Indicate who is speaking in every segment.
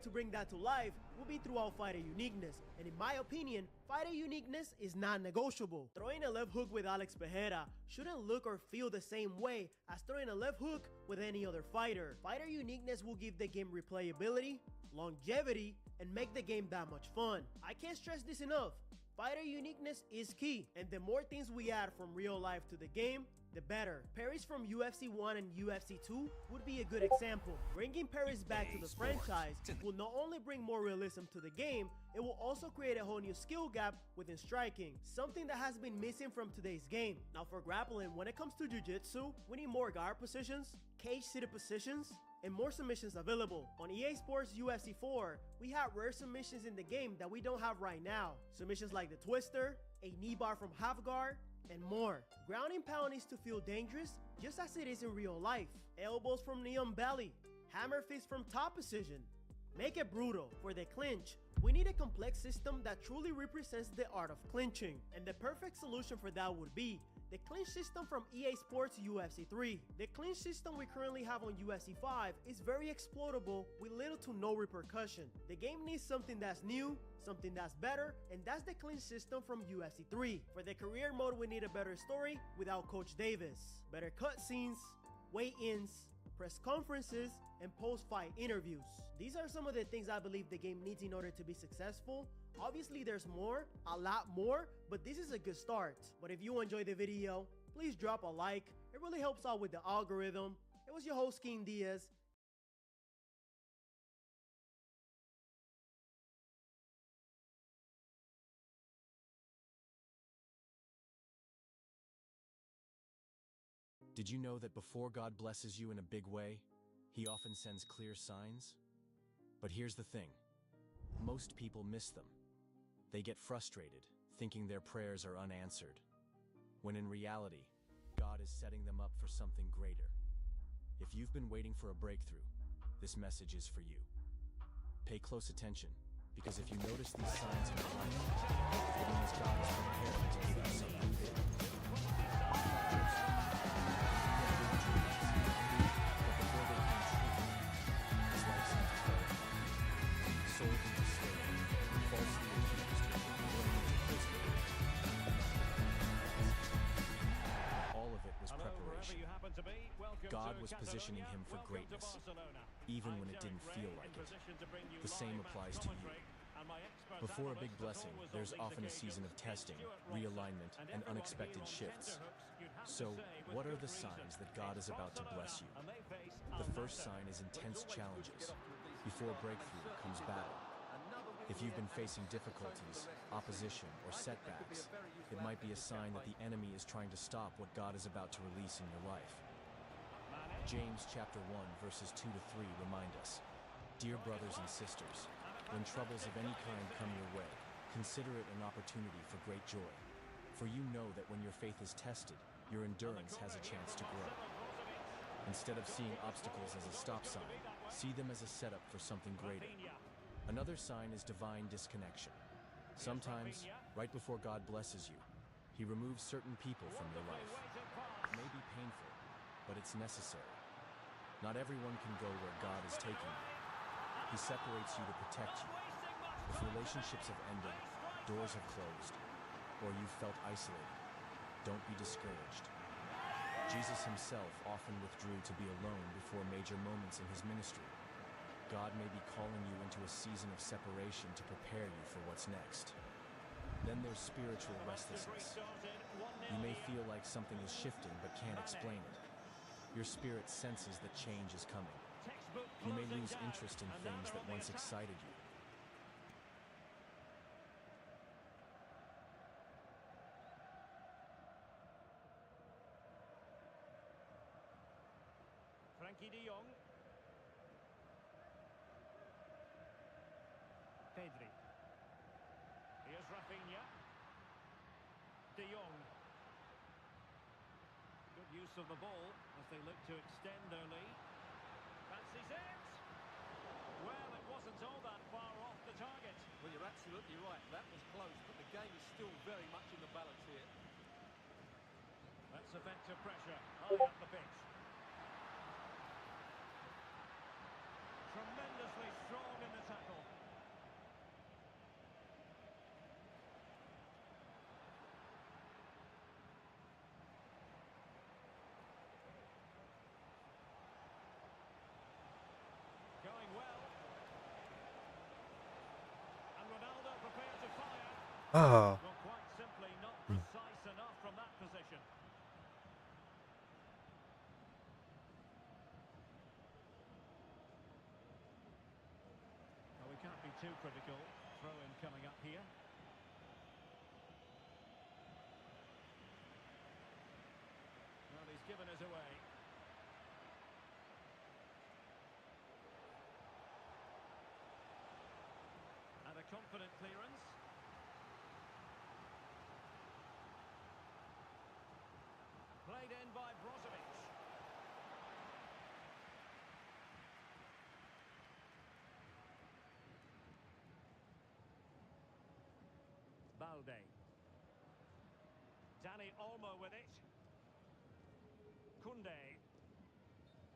Speaker 1: to bring that to life will be throughout fighter uniqueness, and in my opinion, fighter uniqueness is non-negotiable. Throwing a left hook with Alex Pereira shouldn't look or feel the same way as throwing a left hook with any other fighter. Fighter uniqueness will give the game replayability, longevity, and make the game that much fun. I can't stress this enough. Fighter uniqueness is key, and the more things we add from real life to the game, the better. Parries from UFC 1 and UFC 2 would be a good example. Bringing parries back to the franchise will not only bring more realism to the game, it will also create a whole new skill gap within striking, something that has been missing from today's game. Now for grappling, when it comes to jiu-jitsu, we need more guard positions, cage-seated positions, and more submissions available. On EA Sports UFC 4, we have rare submissions in the game that we don't have right now. Submissions like the twister, a knee bar from half guard, and more. Ground and pound needs to feel dangerous just as it is in real life. Elbows from knee on belly, hammer fist from top position. Make it brutal. For the clinch, we need a complex system that truly represents the art of clinching. And the perfect solution for that would be the clinch system from EA Sports UFC 3. The clinch system we currently have on UFC 5 is very exploitable with little to no repercussion. The game needs something that's new, something that's better, and that's the clinch system from UFC 3. For the career mode, we need a better story without Coach Davis, better cutscenes, weigh-ins, press conferences, and post-fight interviews. These are some of the things I believe the game needs in order to be successful. Obviously there's more, a lot more, but this is a good start. But if you enjoyed the video, please drop a like. It really helps out with the algorithm. It was your host, King Diaz.
Speaker 2: Did you know that before God blesses you in a big way, He often sends clear signs? But here's the thing. Most people miss them. They get frustrated, thinking their prayers are unanswered, when in reality, God is setting them up for something greater. If you've been waiting for a breakthrough, this message is for you. Pay close attention, because if you notice these signs in your life, it means God is preparing to give you something big. God was positioning him for greatness, even when it didn't feel like it. The same applies to you. Before a big blessing, there's often a season of testing, realignment, and unexpected shifts. So, what are the signs that God is about to bless you? The first sign is intense challenges. Before breakthrough comes battle. If you've been facing difficulties, opposition, or setbacks, it might be a sign that the enemy is trying to stop what God is about to release in your life. James chapter 1 verses 2 to 3 remind us, "Dear brothers and sisters, when troubles of any kind come your way, consider it an opportunity for great joy. For you know that when your faith is tested, your endurance has a chance to grow. Instead of seeing obstacles as a stop sign, see them as a setup for something greater." Another sign is divine disconnection. Sometimes, right before God blesses you, He removes certain people from your life. It may be painful, but it's necessary. Not everyone can go where God is taking you. He separates you to protect you. If relationships have ended, doors have closed, or you felt isolated, don't be discouraged. Jesus Himself often withdrew to be alone before major moments in His ministry. God may be calling you into a season of separation to prepare you for what's next. Then there's spiritual restlessness. You may feel like something is shifting but can't explain it. Your spirit senses that change is coming. You may lose interest in things that once excited you.
Speaker 3: Frankie de Jong. Pedri. Here's Rafinha. De Jong. Good use of the ball as they look to extend their lead. Fancies it. Well, it wasn't all that far off the target.
Speaker 4: Well, you're absolutely right. That was close, but the game is still very much in the balance here.
Speaker 3: That's effective pressure high up the pitch. Tremendously strong in the tackle.
Speaker 5: Oh.
Speaker 3: Well, quite simply not precise enough from that position. Well, we can't be too critical. Throw-in coming up here. Well, he's given us away. And a confident clearance. Played in by Brozovic. Balde. Dani Olmo with it. Kunde.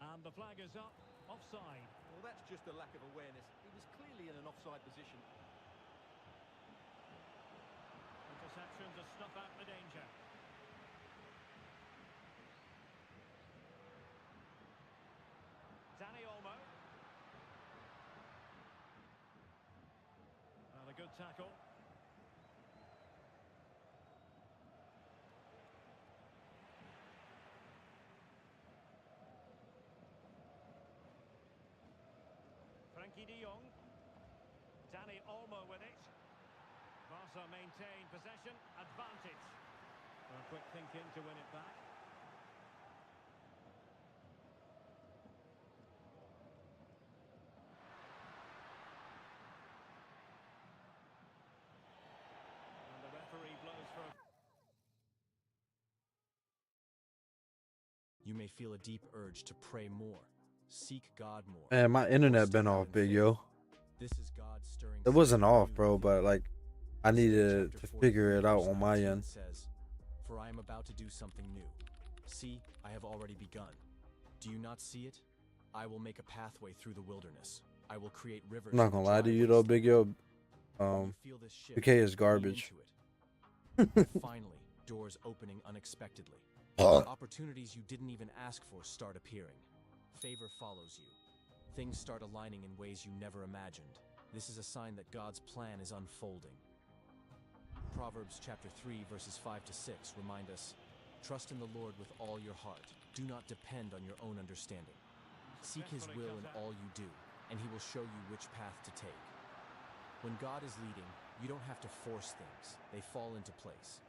Speaker 3: And the flag is up. Offside.
Speaker 4: Well, that's just a lack of awareness. He was clearly in an offside position.
Speaker 3: Interception to snuff out the danger. Dani Olmo. And a good tackle. Frankie de Jong. Dani Olmo with it. Barca maintain possession, advantage. Well, quick thinking to win it back. And the referee blows for a...
Speaker 2: You may feel a deep urge to pray more, seek God more.
Speaker 5: Man, my internet been off, big yo.
Speaker 2: This is God stirring.
Speaker 5: It wasn't
Speaker 2: something
Speaker 5: off,
Speaker 2: new
Speaker 5: bro,
Speaker 2: in you.
Speaker 5: but like I needed
Speaker 2: Chapter
Speaker 5: to figure
Speaker 2: 43,
Speaker 5: it out
Speaker 2: verse
Speaker 5: on my
Speaker 2: 19
Speaker 5: end.
Speaker 2: Says, "For I am about to do something new. See, I have already begun. Do you not see it? I will make a pathway through the wilderness. I will create rivers."
Speaker 5: I'm not gonna lie to you though, big yo.
Speaker 2: You feel this shift,
Speaker 5: 2K is
Speaker 2: lean
Speaker 5: garbage.
Speaker 2: into it. Finally, doors opening unexpectedly. Opportunities you didn't even ask for start appearing. Favor follows you. Things start aligning in ways you never imagined. This is a sign that God's plan is unfolding. Proverbs chapter 3 verses 5 to 6 remind us, "Trust in the Lord with all your heart. Do not depend on your own understanding. Seek His will in all you do, and He will show you which path to take." When God is leading, you don't have to force things. They fall into place.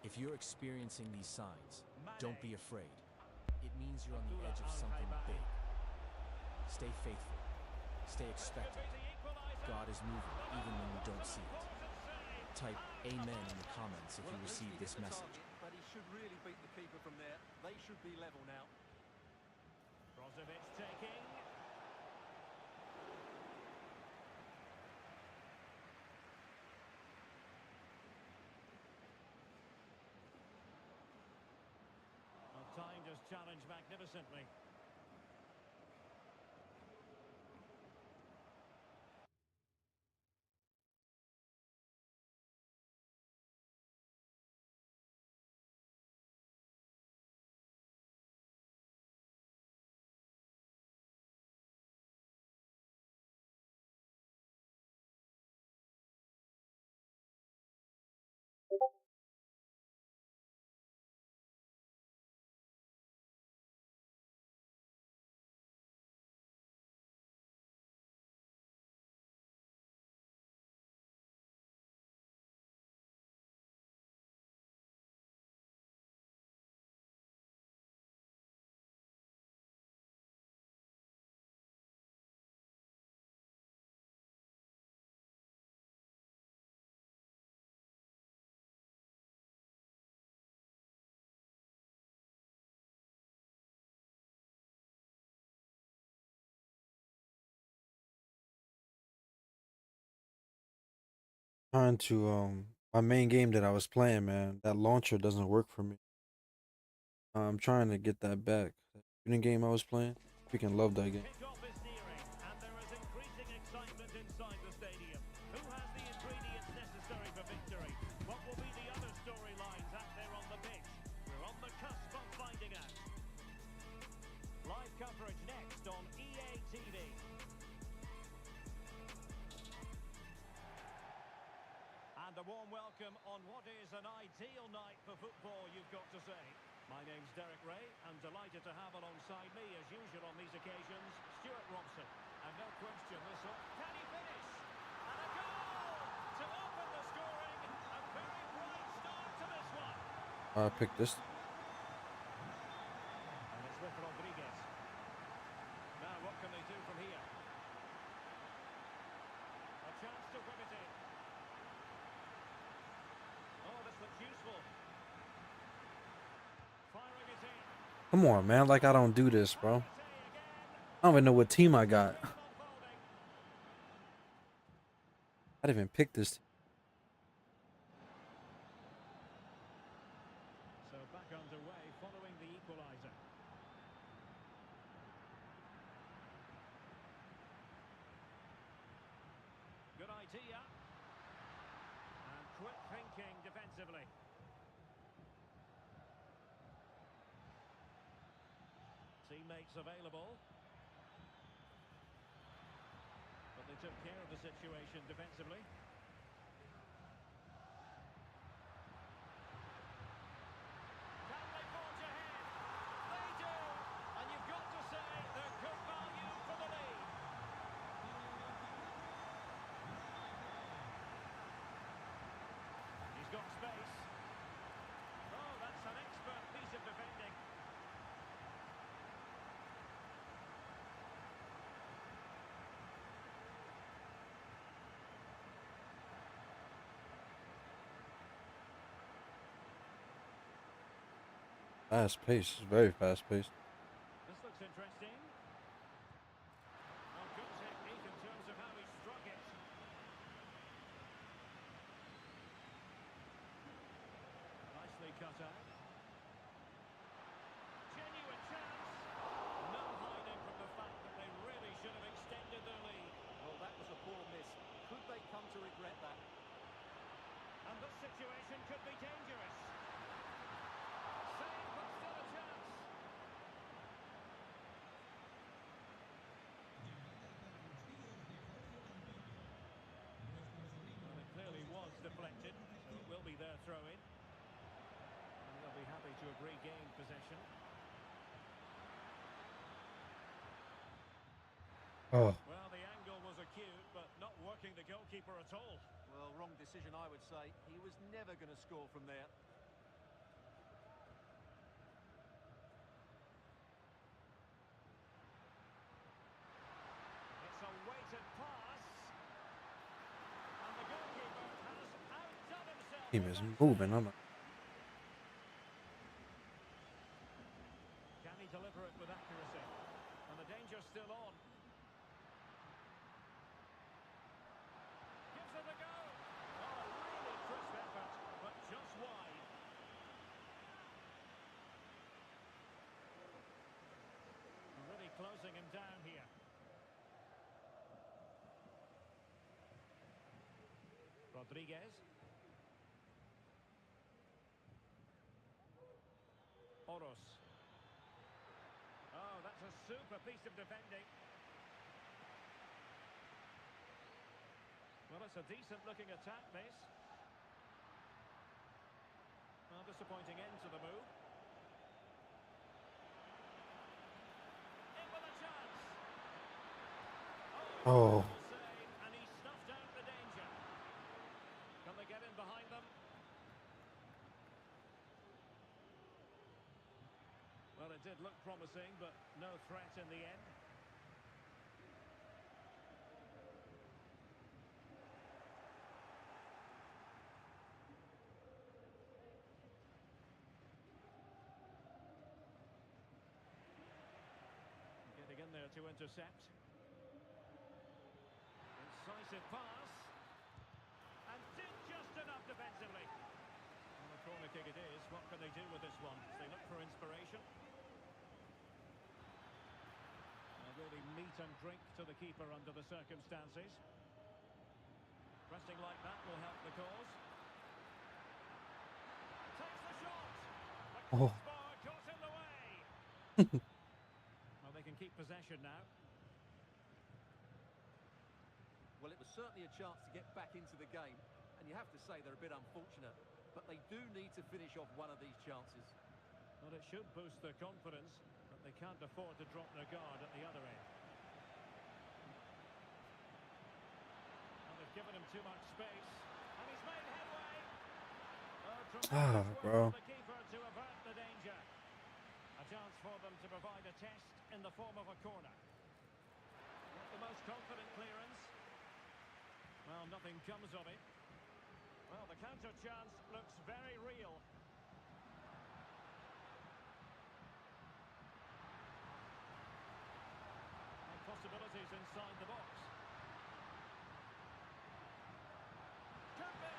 Speaker 2: If you're experiencing these signs, don't be afraid. It means you're on the edge of something big. Stay faithful. Stay expectant. God is moving even when you don't see it. Type amen in the comments if you receive this message.
Speaker 4: But he should really beat the keeper from there. They should be level now.
Speaker 3: Brozovic taking. Well, time just challenged magnificently.
Speaker 5: Trying to my main game that I was playing, man, that launcher doesn't work for me. I'm trying to get that back. That shooting game I was playing, freaking love that game.
Speaker 3: Kickoff is nearing, and there is increasing excitement inside the stadium. Who has the ingredients necessary for victory? What will be the other storylines out there on the pitch? We're on the cusp of finding out. Live coverage next on EA TV. And a warm welcome on what is an ideal night for football, you've got to say. My name's Derek Ray. I'm delighted to have alongside me, as usual on these occasions, Stuart Robson. And no question, this one. Can he finish? And a goal to open the scoring. A very bright start to this one.
Speaker 5: I picked this.
Speaker 3: And it's with Rodriguez. Now, what can they do from here? A chance to whip it in. Oh, this looks useful. Firing it in.
Speaker 5: Come on, man. Like I don't do this, bro. I don't even know what team I got. I didn't even pick this.
Speaker 3: So back underway following the equaliser. Good idea. And quick thinking defensively. Teammates available. But they took care of the situation defensively. Can they forge ahead? They do! And you've got to say they're good value for the lead. He's got space. Oh, that's an expert piece of defending.
Speaker 5: Fast pace. Very fast paced.
Speaker 3: This looks interesting. Well, good technique in terms of how he struck it. Nicely cut out. Genuine chance. No hiding from the fact that they really should have extended their lead.
Speaker 4: Well, that was a poor miss. Could they come to regret that?
Speaker 3: And this situation could be dangerous. Save, but still a chance. Well, it clearly was deflected, so it will be their throw-in. And they'll be happy to have regained possession.
Speaker 5: Oh.
Speaker 3: Well, the angle was acute, but not working the goalkeeper at all.
Speaker 4: Well, wrong decision, I would say. He was never going to score from there.
Speaker 3: It's a weighted pass. And the goalkeeper has outdone himself.
Speaker 5: Team is moving. I'm not.
Speaker 3: Can he deliver it with accuracy? And the danger's still on. Gives it a go. Oh, a really crisp effort, but just wide. Really closing him down here. Rodriguez. Oros. Oh, that's a super piece of defending. Well, it's a decent-looking attack, this. Well, disappointing end to the move. In with a chance.
Speaker 5: Oh.
Speaker 3: Save, and he snuffed out the danger. Can they get in behind them? Well, it did look promising, but no threat in the end. Getting in there to intercept. Incisive pass. And did just enough defensively. Well, a corner kick it is. What can they do with this one? They look for inspiration. Really meat and drink to the keeper under the circumstances. Pressing like that will help the cause. Takes the shot. The
Speaker 5: Oh.
Speaker 3: crossbar got in the way. Well, they can keep possession now.
Speaker 4: Well, it was certainly a chance to get back into the game. And And you have to say they're a bit unfortunate, but they do need to finish off one of these chances.
Speaker 3: Well, it should boost their confidence, but they can't afford to drop their guard at the other end. Well, they've given him too much space, and he's made headway.
Speaker 5: Ah, bro.
Speaker 3: The keeper to avert the danger. A chance for them to provide a test in the form of a corner. Not the most confident clearance. Well, nothing comes of it. Well, the counter chance looks very real. And possibilities inside the box. Could be.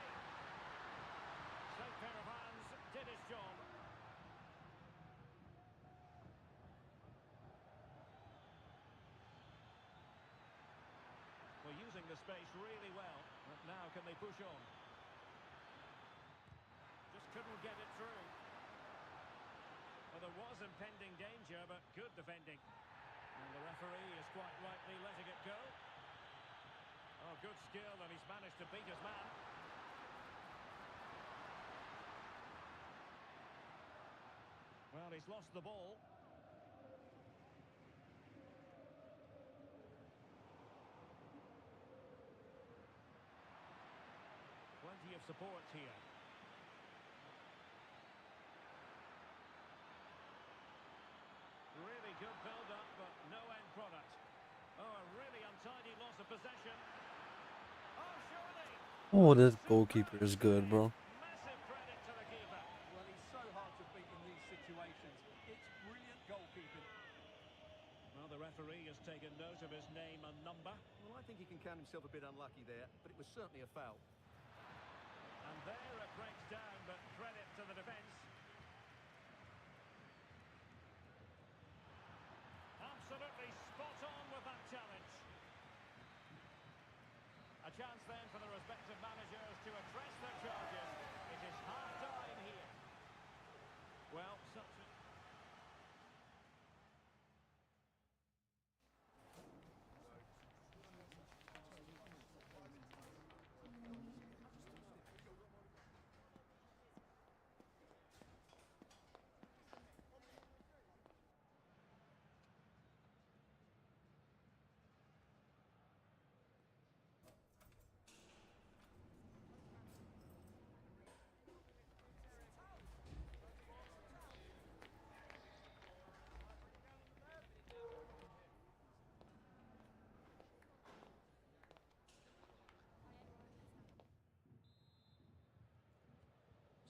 Speaker 3: Safe pair of hands, did his job. Well, using the space really well. But now can they push on? Just couldn't get it through. Well, there was impending danger, but good defending. And the referee is quite rightly letting it go. Oh, good skill, and he's managed to beat his man. Well, he's lost the ball. Plenty of support here. Really good build-up, but no end product. Oh, a really untidy loss of possession. Oh, surely!
Speaker 5: Oh, this goalkeeper is good, bro.
Speaker 3: Massive credit to the keeper.
Speaker 4: Well, he's so hard to beat in these situations. It's brilliant goalkeeping.
Speaker 3: Well, the referee has taken note of his name and number.
Speaker 4: Well, I think he can count himself a bit unlucky there, but it was certainly a foul.
Speaker 3: And there it breaks down, but credit to the defence. Absolutely spot on with that challenge. A chance then for the respective managers to address their charges. It is half-time here. Well, such a...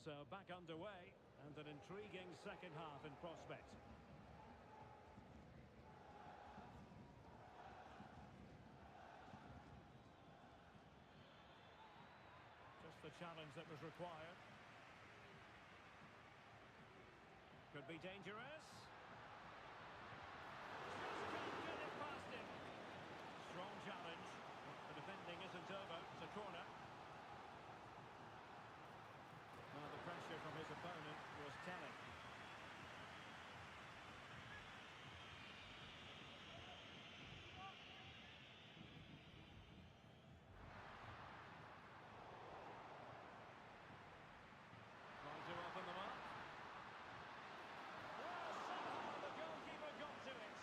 Speaker 3: So back underway, and an intriguing second half in prospect. Just the challenge that was required. Could be dangerous. Just can't get it past him. Strong challenge. The defending isn't over. It's a corner. Well, the pressure from his opponent was telling. Trying to open them up. Well, somehow the goalkeeper got to it.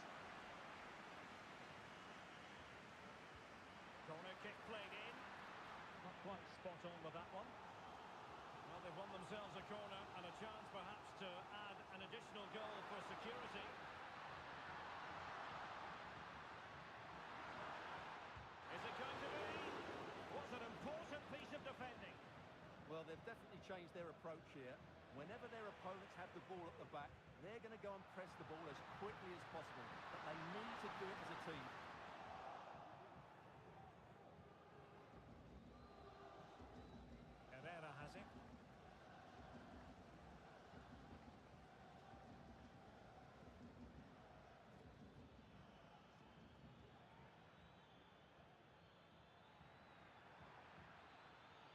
Speaker 3: Corner kick played in. Not quite spot on with that one. Well, they've won themselves a corner and a chance perhaps to add an additional goal for security. Is it going to be? Was an important piece of defending.
Speaker 4: Well, they've definitely changed their approach here. Whenever their opponents have the ball at the back, they're going to go and press the ball as quickly as possible. But they need to do it as a team.
Speaker 3: Herrera has it.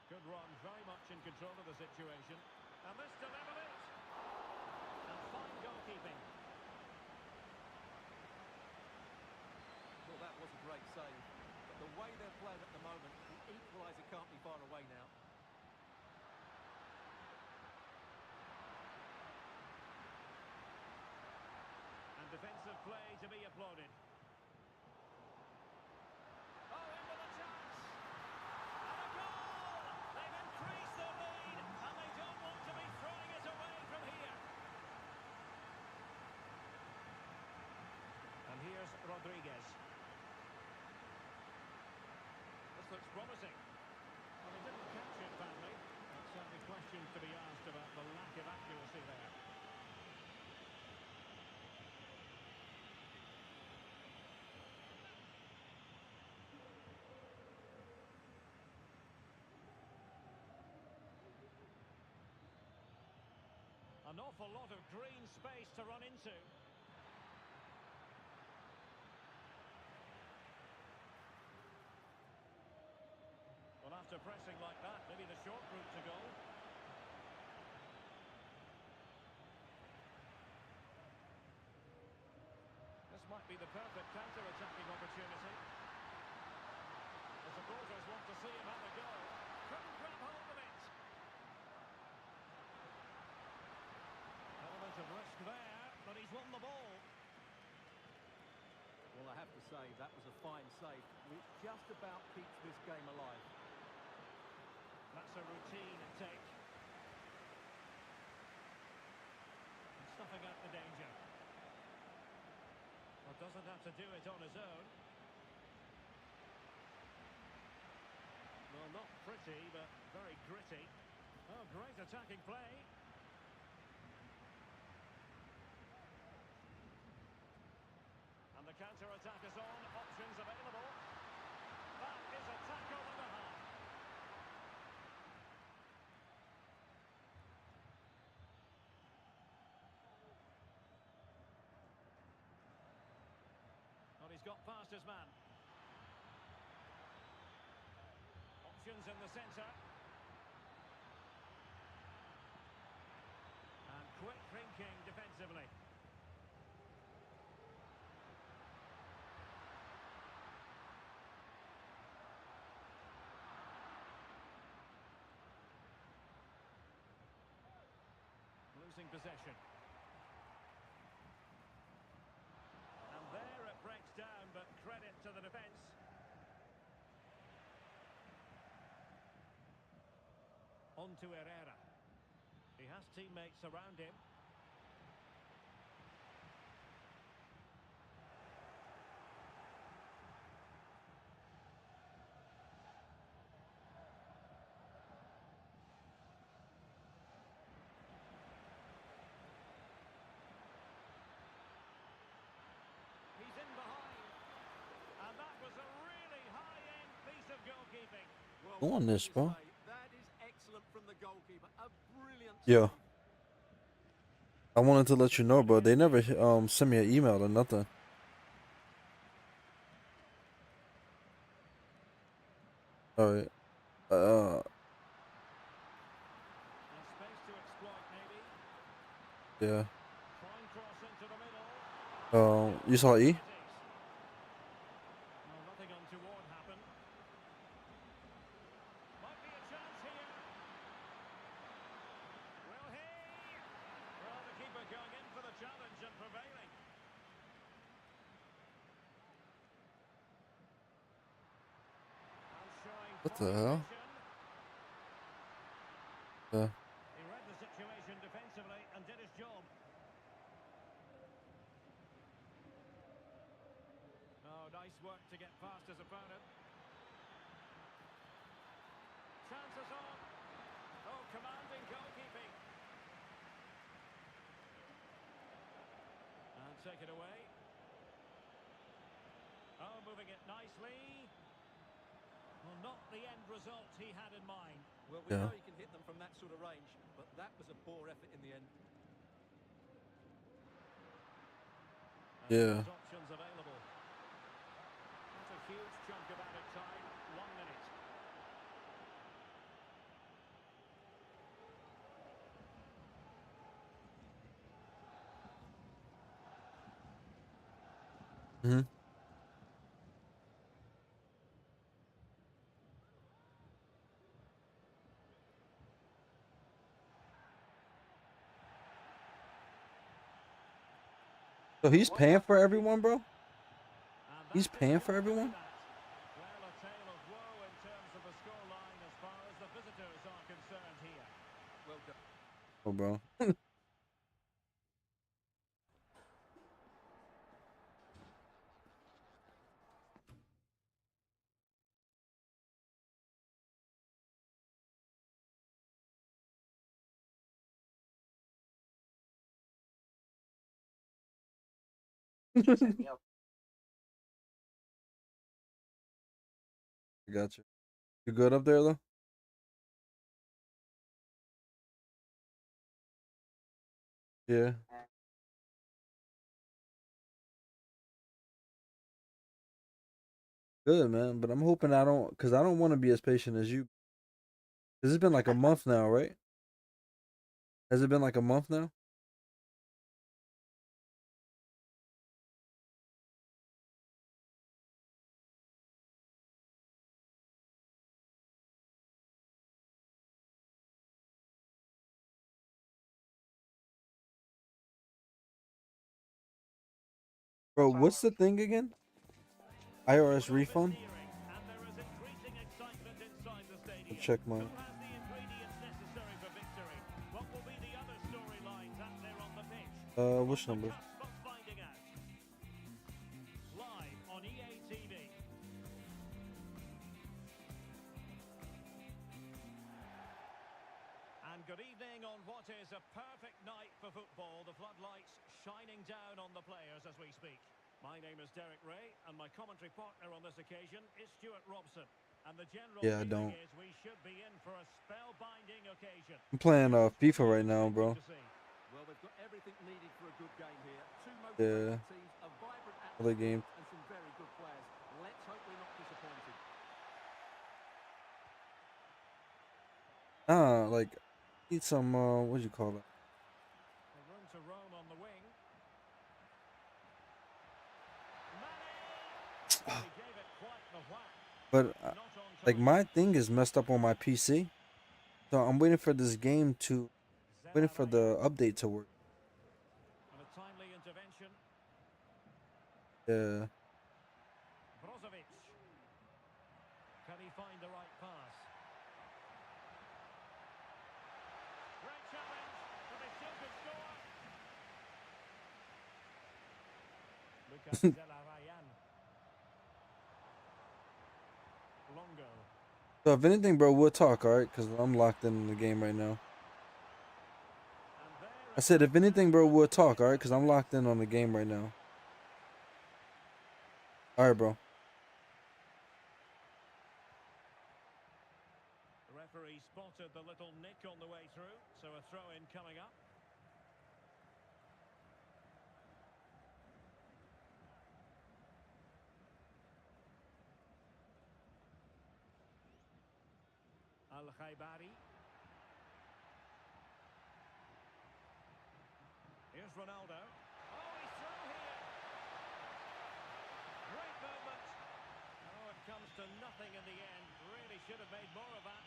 Speaker 3: Good run, very much in control of the situation. And this to level it. And fine goalkeeping.
Speaker 4: Well, that was a great save. But the way they're playing at the moment, the equaliser can't be far away now.
Speaker 3: display to be applauded. Oh, in with a chance. And a goal! They've increased their lead, and they don't want to be throwing it away from here. And here's Rodriguez. This looks promising. Well, he didn't catch it badly. There's certainly questions to be asked about the lack of accuracy there. An awful lot of green space to run into. Well, after pressing like that, maybe the short route to goal. This might be the perfect counter-attacking opportunity. The supporters want to see him have a go. Couldn't grab hold of it. Element of risk there, but he's won the ball.
Speaker 4: Well, I have to say, that was a fine save, which just about keeps this game alive.
Speaker 3: That's a routine take. And snuffing out the danger. Well, doesn't have to do it on his own. Well, not pretty, but very gritty. Oh, great attacking play. And the counter-attack is on. Options available. That is a tackle and a half. Well, he's got past his man. Options in the centre. And quick thinking defensively. Losing possession. And there it breaks down, but credit to the defence. On to Herrera. He has teammates around him. He's in behind. And that was a really high-end piece of goalkeeping.
Speaker 4: Well,
Speaker 5: Go on
Speaker 4: what
Speaker 5: this,
Speaker 4: can you
Speaker 5: bro.
Speaker 4: say? That is excellent from the goalkeeper. A brilliant
Speaker 5: Yeah.
Speaker 4: save.
Speaker 5: I wanted to let you know, but they never sent me an email or nothing. All right.
Speaker 3: And space to exploit, maybe.
Speaker 5: Yeah.
Speaker 3: Fine cross into the middle.
Speaker 5: You saw E?
Speaker 3: Well, nothing untoward happened. Might be a chance here. Will he? Well, the keeper going in for the challenge and prevailing. And showing
Speaker 5: What the
Speaker 3: fine
Speaker 5: hell?
Speaker 3: vision.
Speaker 5: Yeah.
Speaker 3: He read the situation defensively and did his job. Oh, nice work to get past his opponent. Chances on. Oh, commanding goalkeeping. And take it away. Oh, moving it nicely. Well, not the end result he had in mind.
Speaker 4: Well, we
Speaker 5: Yeah.
Speaker 4: know he can hit them from that sort of range, but that was a poor effort in the end.
Speaker 3: And
Speaker 5: Yeah.
Speaker 3: there's options available. Not a huge chunk of added time. 1 minute.
Speaker 5: Mhm. So he's paying for everyone, bro? He's paying for everyone?
Speaker 3: Well, a tale of woe in terms of the scoreline as far as the visitors are concerned here.
Speaker 4: Well done.
Speaker 5: Oh, bro. I got you. You good up there, though? Yeah. Good, man. But I'm hoping I don't, because I don't want to be as patient as you. This has been like a month now, right? Has it been like a month now? Bro, what's the thing again? IRS refund?
Speaker 3: Steering, and there is increasing excitement inside the
Speaker 5: I'll
Speaker 3: stadium.
Speaker 5: check
Speaker 3: Who
Speaker 5: mine.
Speaker 3: has the ingredients necessary for victory? What will be the other storylines out there on the pitch?
Speaker 5: Which
Speaker 3: On the
Speaker 5: number?
Speaker 3: cusp of finding out. Live on EA TV. And good evening on what is a perfect night for football. The floodlights shining down on the players as we speak. My name is Derek Ray, and my commentary partner on this occasion is Stuart Robson. And the general
Speaker 5: Yeah, I
Speaker 3: feeling
Speaker 5: don't.
Speaker 3: is we should be in for a spellbinding occasion.
Speaker 5: I'm playing FIFA right now, bro.
Speaker 4: Well, they've got everything needed for a good game here. Two
Speaker 5: Yeah.
Speaker 4: motivated teams, a vibrant
Speaker 5: Other
Speaker 4: atmosphere,
Speaker 5: game.
Speaker 4: and some very good players. Let's hope we're not disappointed.
Speaker 5: Like, need some, what do you call it?
Speaker 3: The room to roam on the wing. Mane! He gave it quite the whack.
Speaker 5: But,
Speaker 3: Not on
Speaker 5: like,
Speaker 3: target.
Speaker 5: my thing is messed up on my PC. So I'm waiting for this game to, waiting for the update to work.
Speaker 3: And a timely intervention.
Speaker 5: Yeah.
Speaker 3: Brozovic. Can he find the right pass? Great challenge, but they still could score. Lucas Zelarayan. Longo.
Speaker 5: So if anything, bro, we'll talk, alright? Because I'm locked in the game right now.
Speaker 3: And there
Speaker 5: I said, if anything, bro, we'll talk, alright? Because I'm locked in on the game right now. Alright, bro.
Speaker 3: the referee spotted the little nick on the way through, so a throw-in coming up. Al-Khaibari. Here's Ronaldo. Oh, he's through here. Great movement. Oh, it comes to nothing in the end. Really should have made more of that.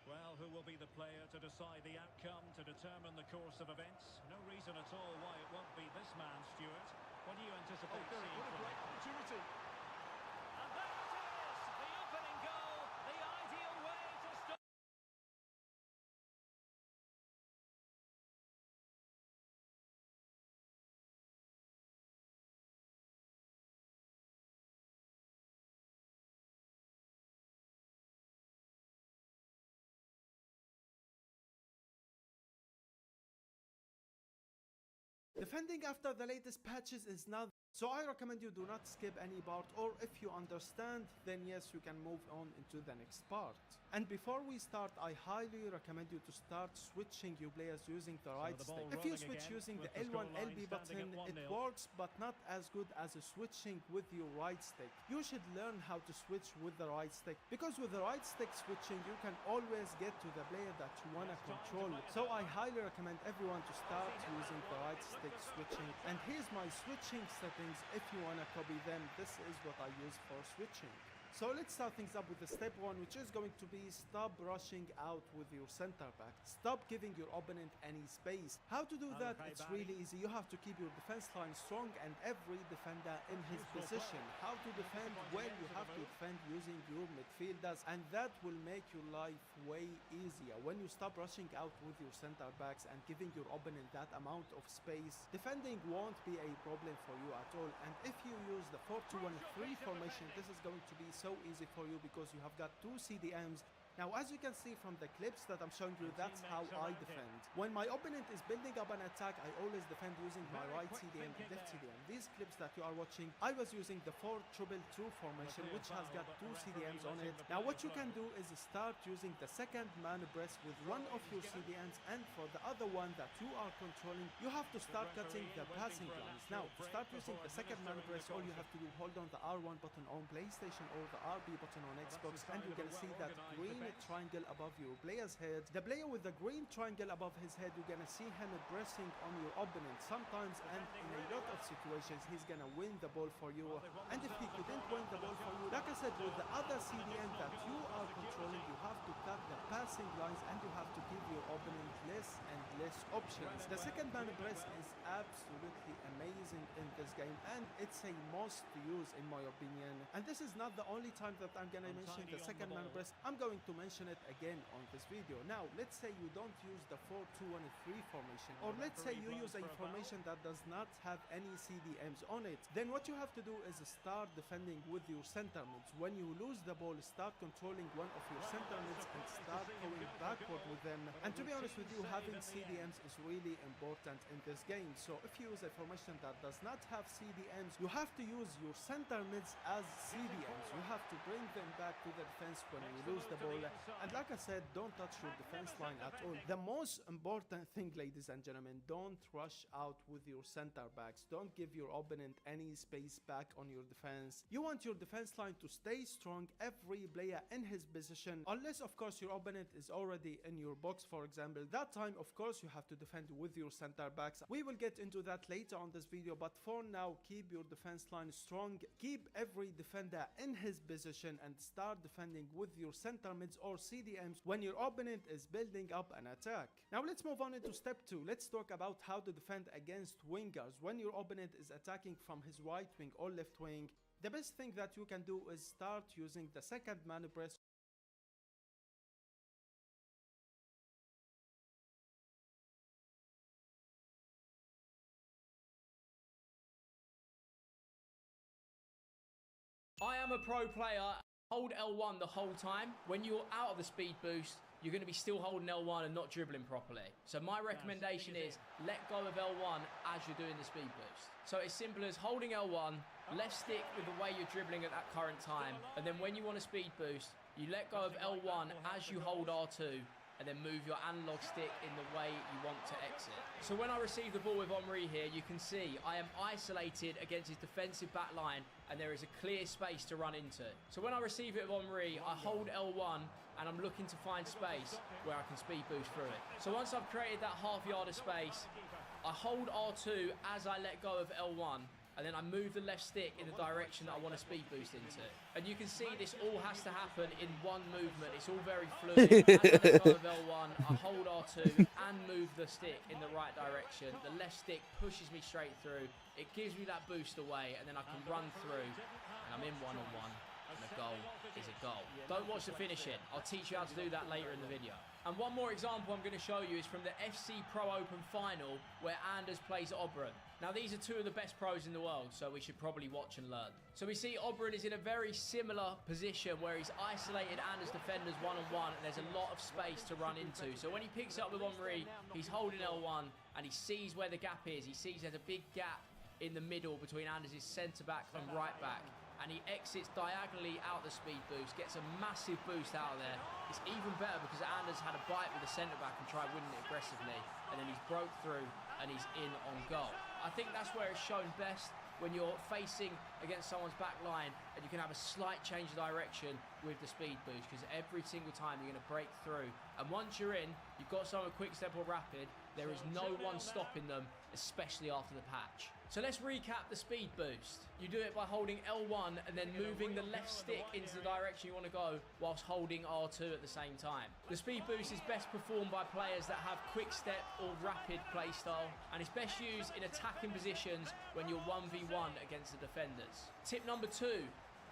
Speaker 3: Well, who will be the player to decide the outcome, to determine the course of events? No reason at all why it won't be this man, Stuart. What do you anticipate seeing
Speaker 4: What a
Speaker 3: from
Speaker 4: great
Speaker 3: him?
Speaker 4: opportunity.
Speaker 3: And there it is! The opening goal! The ideal way to start.
Speaker 6: Defending after the latest patches is not, so I recommend you do not skip any part, or if you understand, then yes, you can move on into the next part. And before we start, I highly recommend you to start switching your players using the right
Speaker 3: the
Speaker 6: stick.
Speaker 3: ball
Speaker 6: If you
Speaker 3: rolling
Speaker 6: switch
Speaker 3: again
Speaker 6: using the
Speaker 3: with the
Speaker 6: L1
Speaker 3: scoreline
Speaker 6: LB
Speaker 3: standing
Speaker 6: button,
Speaker 3: at
Speaker 6: it
Speaker 3: 1-0.
Speaker 6: works, but not as good as switching with your right stick. You should learn how to switch with the right stick, because with the right stick switching, you can always get to the player that you want to control. So I highly recommend everyone to start using the right stick switching. And here's my switching settings. If you want to copy them, this is what I use for switching. So let's start things up with the step 1, which is going to be stop rushing out with your center back. Stop giving your opponent any space. How to do that? It's really easy. You have to keep your defense line strong and every defender in his position. How to defend? Well, you have to defend using your midfielders, and that will make your life way easier. When you stop rushing out with your center backs and giving your opponent that amount of space, defending won't be a problem for you at all. And if you use the 4-2-1-3 formation, this is going to be so easy for you because you have got 2 CDMs. Now, as you can see from the clips that I'm showing you, that's how I defend. When my opponent is building up an attack, I always defend using my right CDM and left CDM. These clips that you are watching, I was using the 4-2-2 formation, which has got 2 CDMs on it. Now, what you can do is start using the second man press with one of your CDMs, and for the other one that you are controlling, you have to start cutting the passing lines. Now, to start using the second man press, all you have to do, hold on the R1 button on PlayStation or the RB button on Xbox, and you're gonna see that green triangle above your player's head. The player with the green triangle above his head, you're gonna see him pressing on your opponent sometimes, and in a lot of situations he's gonna win the ball for you. And if he couldn't win the ball for you, like I said, with the other CDM that you are controlling, you have to cut the passing lines and you have to give your opponent less and less options. The second man press is absolutely amazing in this game, and it's a must to use in my opinion. And this is not the only time that I'm gonna mention the second man press. I'm going to mention it again on this video. Now, let's say you don't use the 4-2-1-3 formation, or let's say you use a formation that does not have any CDMs on it. Then what you have to do is start defending with your center mids. When you lose the ball, start controlling one of your center mids and start going backward with them. And to be honest with you, having CDMs is really important in this game. So if you use a formation that does not have CDMs, you have to use your center mids as CDMs. You have to bring them back to the defense when you lose the ball. And like I said, don't touch your defense line at all. The most important thing, ladies and gentlemen, don't rush out with your center backs. Don't give your opponent any space back on your defense. You want your defense line to stay strong, every player in his position, unless of course your opponent is already in your box, for example. That time, of course, you have to defend with your center backs. We will get into that later on this video, but for now, keep your defense line strong. Keep every defender in his position and start defending with your center mids or CDMs when your opponent is building up an attack. Now let's move on into step 2. Let's talk about how to defend against wingers. When your opponent is attacking from his right wing or left wing, the best thing that you can do is start using the second man press.
Speaker 7: I am a pro player. Hold L1 the whole time. When you're out of the speed boost, you're going to be still holding L1 and not dribbling properly. So my recommendation is let go of L1 as you're doing the speed boost. So it's simple as holding L1, left stick with the way you're dribbling at that current time, and then when you want a speed boost, you let go of L1 as you hold R2, and then move your analog stick in the way you want to exit. So when I receive the ball with Henry here, you can see I am isolated against his defensive back line, and there is a clear space to run into. So when I receive it with Henry, I hold L1 and I'm looking to find space where I can speed boost through it. So once I've created that half yard of space, I hold R2 as I let go of L1, and then I move the left stick in the direction that I want to speed boost into. And you can see this all has to happen in one movement. It's all very fluid. As I let go of L1, I hold R2 and move the stick in the right direction. The left stick pushes me straight through. It gives me that boost away, and then I can run through, and I'm in one-on-one. And the goal is a goal. Don't watch the finishing. I'll teach you how to do that later in the video. And one more example I'm going to show you is from the FC Pro Open final where Anders plays Oberon. Now these are two of the best pros in the world, so we should probably watch and learn. So we see Oberon is in a very similar position where he's isolated Anders defenders one-on-one, and there's a lot of space to run into. So when he picks up with Henry, he's holding L1 and he sees where the gap is. He sees there's a big gap in the middle between Anders' centre-back and right-back. And he exits diagonally out the speed boost, gets a massive boost out of there. It's even better because Anders had a bite with the centre-back and tried winning it aggressively, and then he's broke through and he's in on goal. I think that's where it's shown best, when you're facing against someone's back line and you can have a slight change of direction with the speed boost, because every single time you're going to break through. And once you're in, you've got someone quick step or rapid, there is no one stopping them especially after the patch. So let's recap the speed boost. You do it by holding L1 and then moving the left stick into the direction you want to go whilst holding R2 at the same time. The speed boost is best performed by players that have quick step or rapid playstyle, and it's best used in attacking positions when you're 1v1 against the defenders. Tip number 2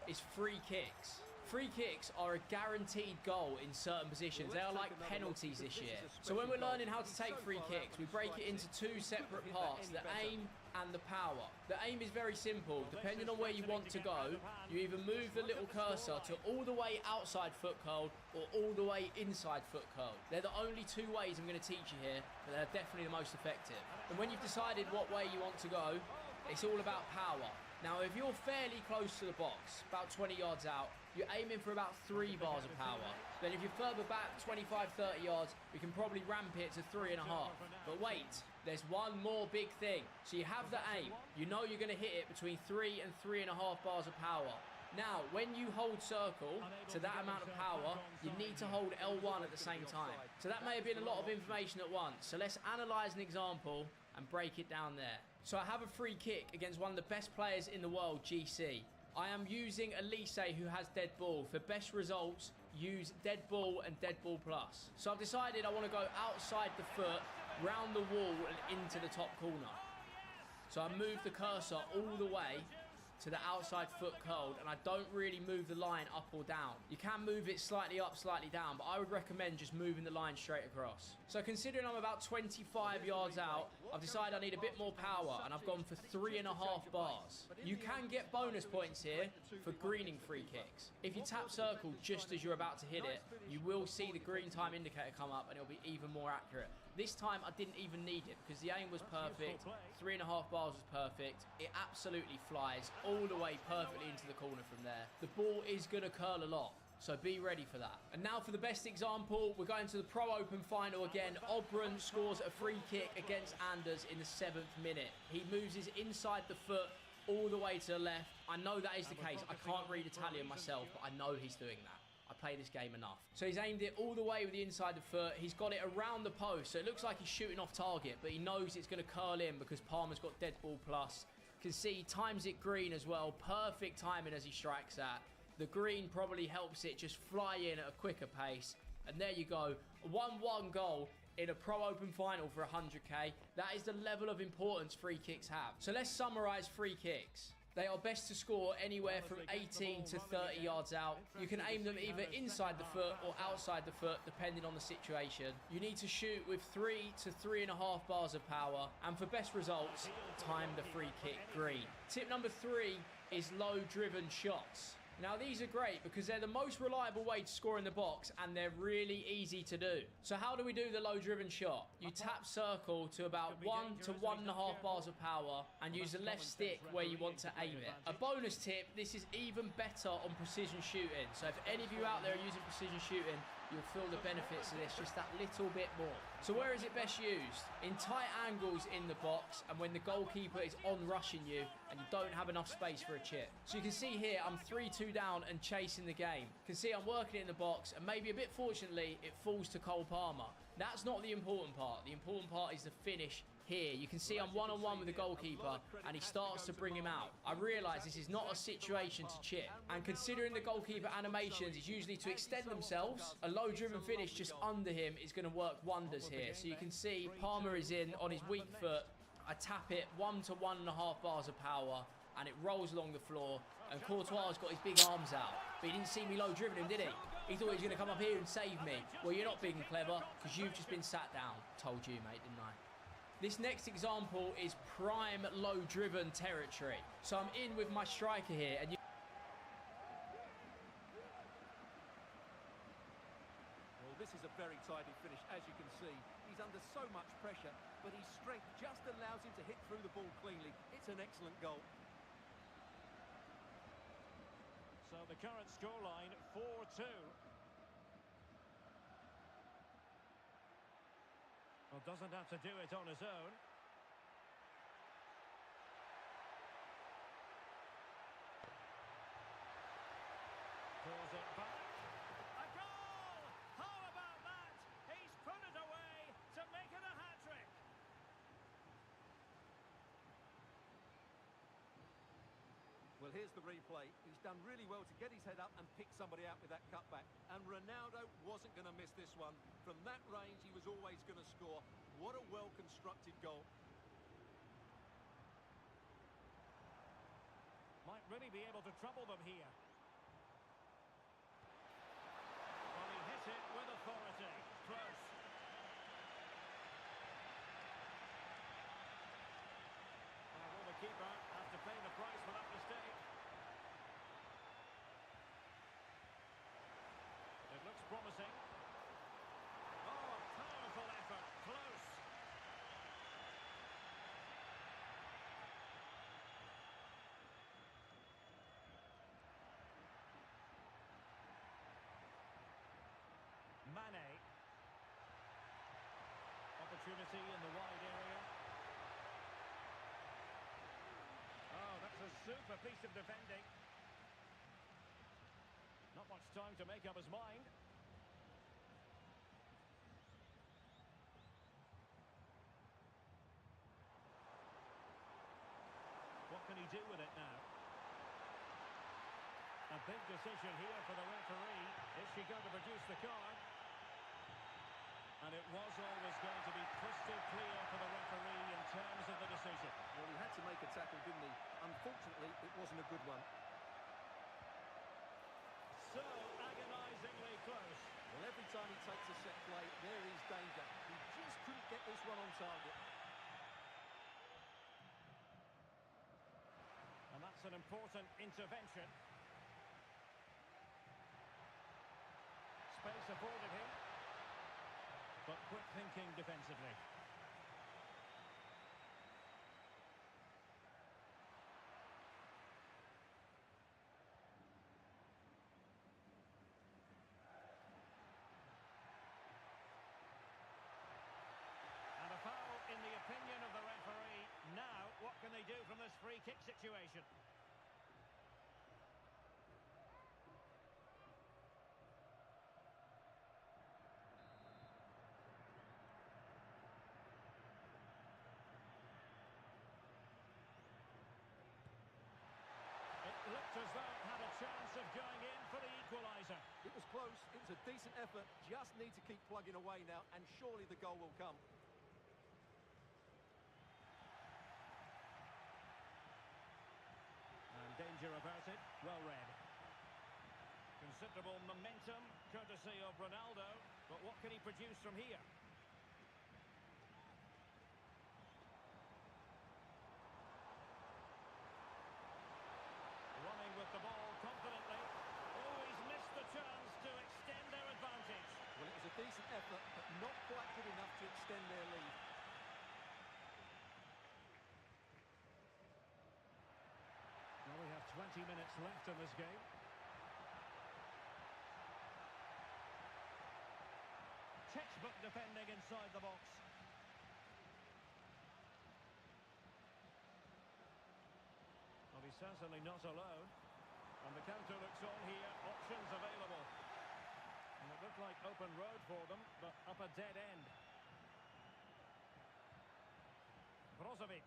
Speaker 7: is free kicks. Free kicks are a guaranteed goal in certain positions. They are like penalties this year. So when we're learning how to take free kicks, we break it into 2 separate parts, the aim and the power. The aim is very simple. Depending on where you want to go, you either move the little cursor to all the way outside foot curl or all the way inside foot curl. They're the only 2 ways I'm going to teach you here, but they're definitely the most effective. And when you've decided what way you want to go, it's all about power. Now, if you're fairly close to the box, about 20 yards out, you're aiming for about 3 bars of power. Then if you're further back, 25, 30 yards, we can probably ramp it to 3.5. But wait, there's one more big thing. So you have the aim. You know you're going to hit it between 3 and 3.5 bars of power. Now, when you hold circle to that amount of power, you need to hold L1 at the same time. So that may have been a lot of information at once. So let's analyze an example and break it down there. So I have a free kick against one of the best players in the world, GC. I am using Elise, who has dead ball. For best results, use dead ball and dead ball plus. So I've decided I want to go outside the foot, round the wall and into the top corner. So I move the cursor all the way to the outside foot curled, and I don't really move the line up or down. You can move it slightly up, slightly down, but I would recommend just moving the line straight across. So considering I'm about 25 yards out, I've decided I need a bit more power, and I've gone for 3.5 bars. You can get bonus points here for greening free kicks. If you tap circle just as you're about to hit it, you will see the green time indicator come up, and it'll be even more accurate. This time I didn't even need it because the aim was perfect, 3.5 bars was perfect. It absolutely flies all the way perfectly into the corner from there. The ball is going to curl a lot, so be ready for that. And now for the best example, we're going to the Pro Open final again. Obrun scores a free kick against Anders in the 7th minute. He moves his inside the foot all the way to the left. I know that is the case. I can't read Italian myself, but I know he's doing that. I play this game enough. So he's aimed it all the way with the inside the foot. He's got it around the post, so it looks like he's shooting off target, but he knows it's going to curl in because Palmer's got dead ball plus. You can see he times it green as well. Perfect timing as he strikes that. The green probably helps it just fly in at a quicker pace. And there you go. A 1-1 goal in a Pro Open final for 100k. That is the level of importance free kicks have. So let's summarize free kicks. They are best to score anywhere from 18 to 30 yards out. You can aim them either inside the foot or outside the foot, depending on the situation. You need to shoot with 3 to 3.5 bars of power. And for best results, time the free kick green. Tip number 3 is low-driven shots. Now these are great because they're the most reliable way to score in the box and they're really easy to do. So how do we do the low driven shot? You tap circle to about 1 to 1.5 bars of power and use the left stick where you want to aim it. A bonus tip, this is even better on precision shooting. So if any of you out there are using precision shooting, you'll feel the benefits of this just that little bit more. So where is it best used? In tight angles in the box and when the goalkeeper is on rushing you and you don't have enough space for a chip. So you can see here I'm 3-2 down and chasing the game. You can see I'm working it in the box and maybe a bit fortunately it falls to Cole Palmer. That's not the important part. The important part is the finish here. You can see I'm one-on-one with the goalkeeper and he starts to bring him out. I realise this is not a situation to chip. And considering the goalkeeper animations is usually to extend themselves, a low-driven finish just under him is going to work wonders here. So you can see Palmer is in on his weak foot. I tap it 1 to 1.5 bars of power and it rolls along the floor and Courtois has got his big arms out. But he didn't see me low-driven him, did he? He thought he was going to come up here and save me. Well, you're not big and clever because you've just been sat down. Told you, mate, didn't I? This next example is prime low-driven territory. So I'm in with my striker here. And
Speaker 4: Well, this is a very tidy finish, as you can see. He's under so much pressure, but his strength just allows him to hit through the ball cleanly. It's an excellent goal.
Speaker 3: So the current scoreline, 4-2. Well, doesn't have to do it on his own. Pulls it back. A goal! How about that? He's put it away to make it a hat-trick.
Speaker 4: Well, here's the replay. He's done really well to get his head up and pick somebody out with that cutback. And Ronaldo wasn't going to miss this one. From that range, he was always going to score. What a well-constructed goal.
Speaker 3: Might really be able to trouble them here. Well, he hit it with authority. Close. Will the keeper have to pay the price for that mistake? It looks promising. Oh, powerful effort. Close. Mane. Opportunity in the wide area. Oh, that's a super piece of defending. Not much time to make up his mind. What can he do with it now? A big decision here for the referee. Is she going to produce the card? And it was always going to be crystal clear for the referee in terms of the decision.
Speaker 4: Well, he had to make a tackle, didn't he? Unfortunately, it wasn't a good one.
Speaker 3: So agonisingly close.
Speaker 4: Well, every time he takes a set play, there is danger. He just couldn't get this one on target.
Speaker 3: And that's an important intervention. Space afforded him. But quick thinking defensively. And a foul in the opinion of the referee. Now, what can they do from this free kick situation? Looked as though it had a chance of going in for the equaliser.
Speaker 4: It was close, it was a decent effort, just need to keep plugging away now, and surely the goal will come.
Speaker 3: And danger averted, well read. Considerable momentum, courtesy of Ronaldo, but what can he produce from here? Running with the ball confidently. Oh, he's missed the chance to extend their advantage.
Speaker 4: Well, it was a decent effort, but not quite good enough to extend their lead.
Speaker 3: Well, we have 20 minutes left in this game. Textbook defending inside the box. Well, he's certainly not alone. And the counter looks on here. Options available. And it looked like open road for them, but up a dead end. Brozovic.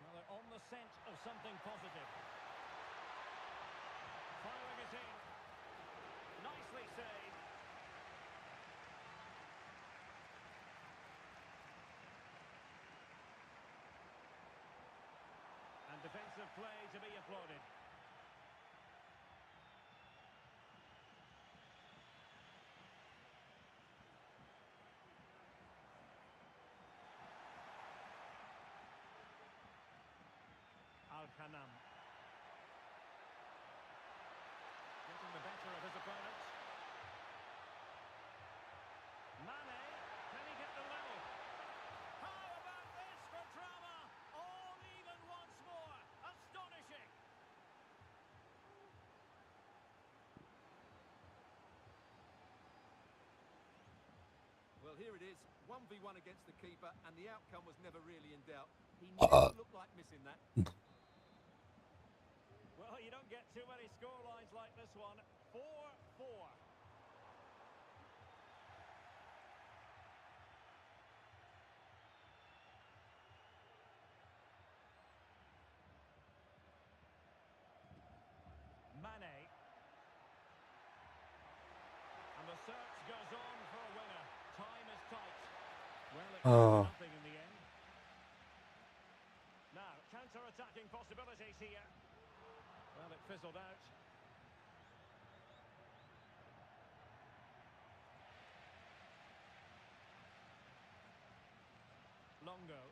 Speaker 3: Well, they're on the scent of something positive. Firing it in. Nicely saved. And defensive play to be applauded. Al-Khanam. Getting the better of his opponent. Mane, can he get the level? How about this for drama? All even once more. Astonishing.
Speaker 4: Well, here it is, 1v1 against the keeper, and the outcome was never really in doubt. He never looked like missing that.
Speaker 3: Well, you don't get too many scorelines like this one. 4-4.
Speaker 5: Oh.
Speaker 3: Nothing in the end. Now, counter-attacking possibilities here. Well, it fizzled out. Longo.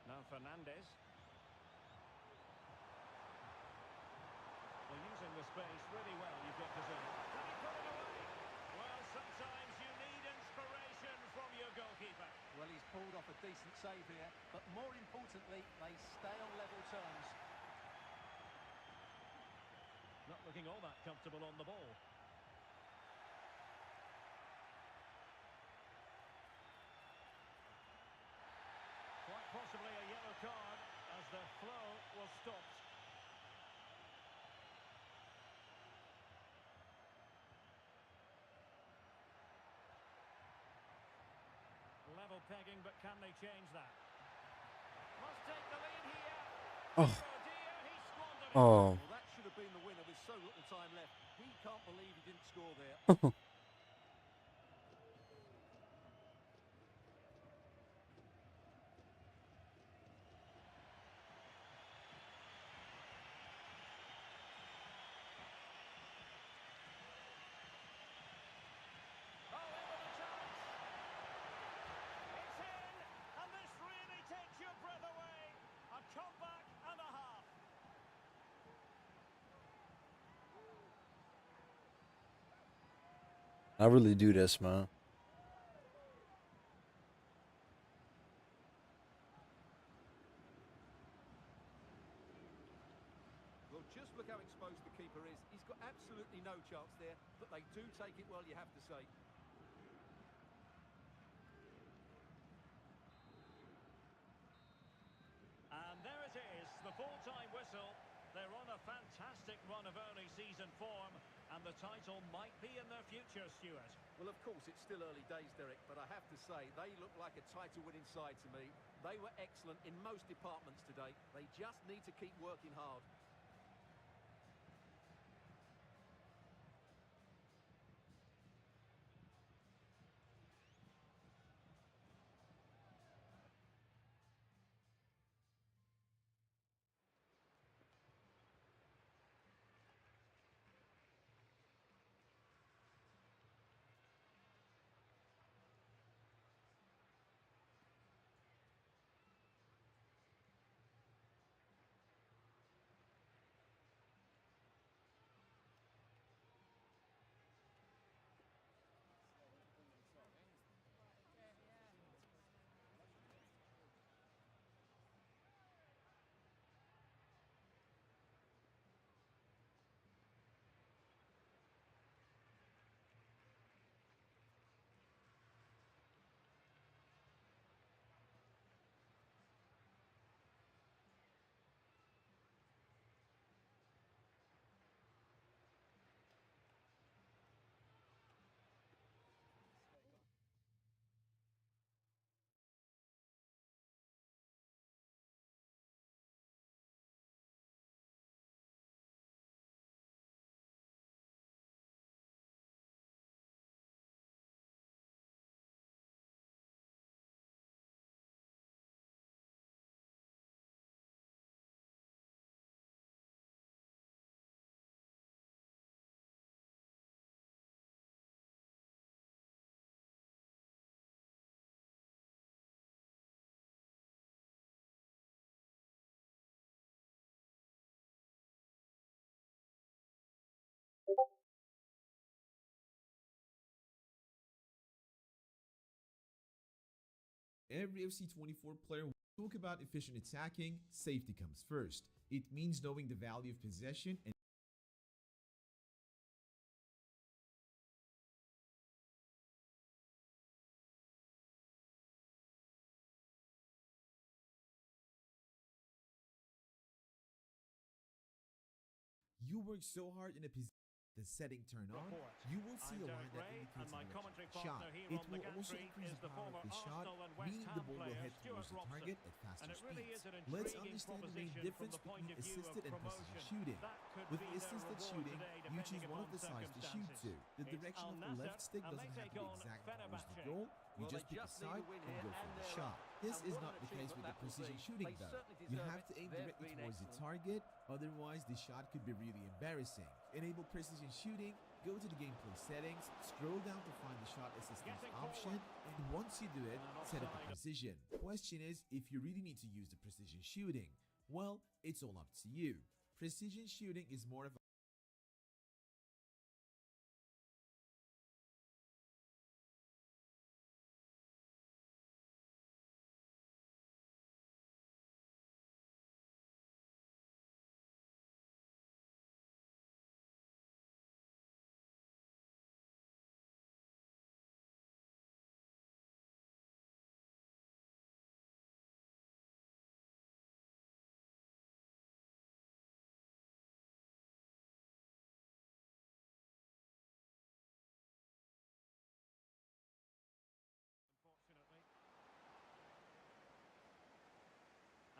Speaker 3: Now Fernandez. Well, using the space really well, you've got to say. Can he put it away? Well, sometimes you need inspiration from your goalkeeper.
Speaker 4: Well, he's pulled off a decent save here, but more importantly, they stay on level terms.
Speaker 3: Not looking all that comfortable on the ball. Quite possibly a yellow card as the flow was stopped. Level pegging, but can they change that? Must take the lead here.
Speaker 5: Oh.
Speaker 3: Dear, he squandered it.
Speaker 5: Oh.
Speaker 4: Well, that should have been the winner with so little time left. He can't believe he didn't score there.
Speaker 3: Oh, in with a chance. It's in, and this really takes your breath away. A comeback and a half.
Speaker 5: I really do this, man.
Speaker 4: Well, just look how exposed the keeper is. He's got absolutely no chance there, but they do take it well, you have to say.
Speaker 3: And there it is, the full-time whistle. They're on a fantastic run of early season form, and the title might be in their future, Stuart.
Speaker 4: Well, of course, it's still early days, Derek, but I have to say, they look like a title-winning side to me. They were excellent in most departments today. They just need to keep working hard.
Speaker 8: Every FC24 player will talk about efficient attacking, safety comes first. It means knowing the value of possession and you work so hard in a position The setting turn on, you will see a line that indicates the direction of the shot. It will also increase the power of the shot, meaning the ball will head towards the target at faster speeds. Let's understand the main difference between assisted and precision shooting. With assisted shooting, you choose one of the sides to shoot to. The direction of the left stick doesn't have to be exactly towards the goal. You just pick a side and go for the shot. This is not the case with the precision shooting though. You have to aim directly towards the target, otherwise the shot could be really embarrassing. Enable precision shooting, go to the gameplay settings, scroll down to find the shot assistance option, and once you do it, set up the precision. Question is, if you really need to use the precision shooting, well, it's all up to you. Precision shooting is more of a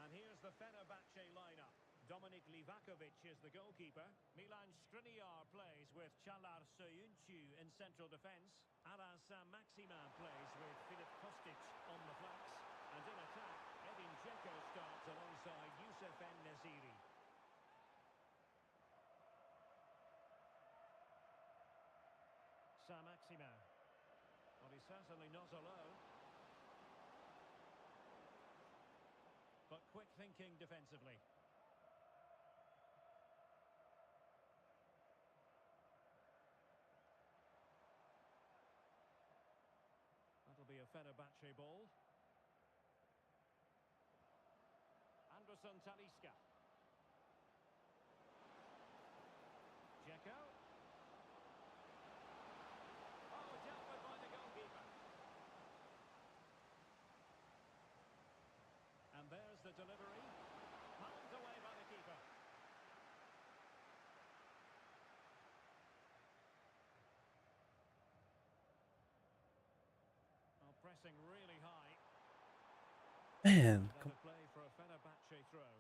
Speaker 3: And here's the Fenerbahce lineup. Dominik Livakovic is the goalkeeper. Milan Skriniar plays with Çağlar Söyüncü in central defence. Aras Maximin plays with Filip Kostic on the flanks. And in attack, Edin Dzeko starts alongside Youssef En-Nesyri. Maximin. Well, he's certainly not alone. But quick thinking defensively. That'll be a Fenerbahce ball. Anderson Talisca. Dzeko. Oh, dealt with by the goalkeeper. And there's the delivery. Palmed away by the keeper. Oh, pressing really high.
Speaker 5: Man,
Speaker 3: Clever play for a Fenerbahce throw.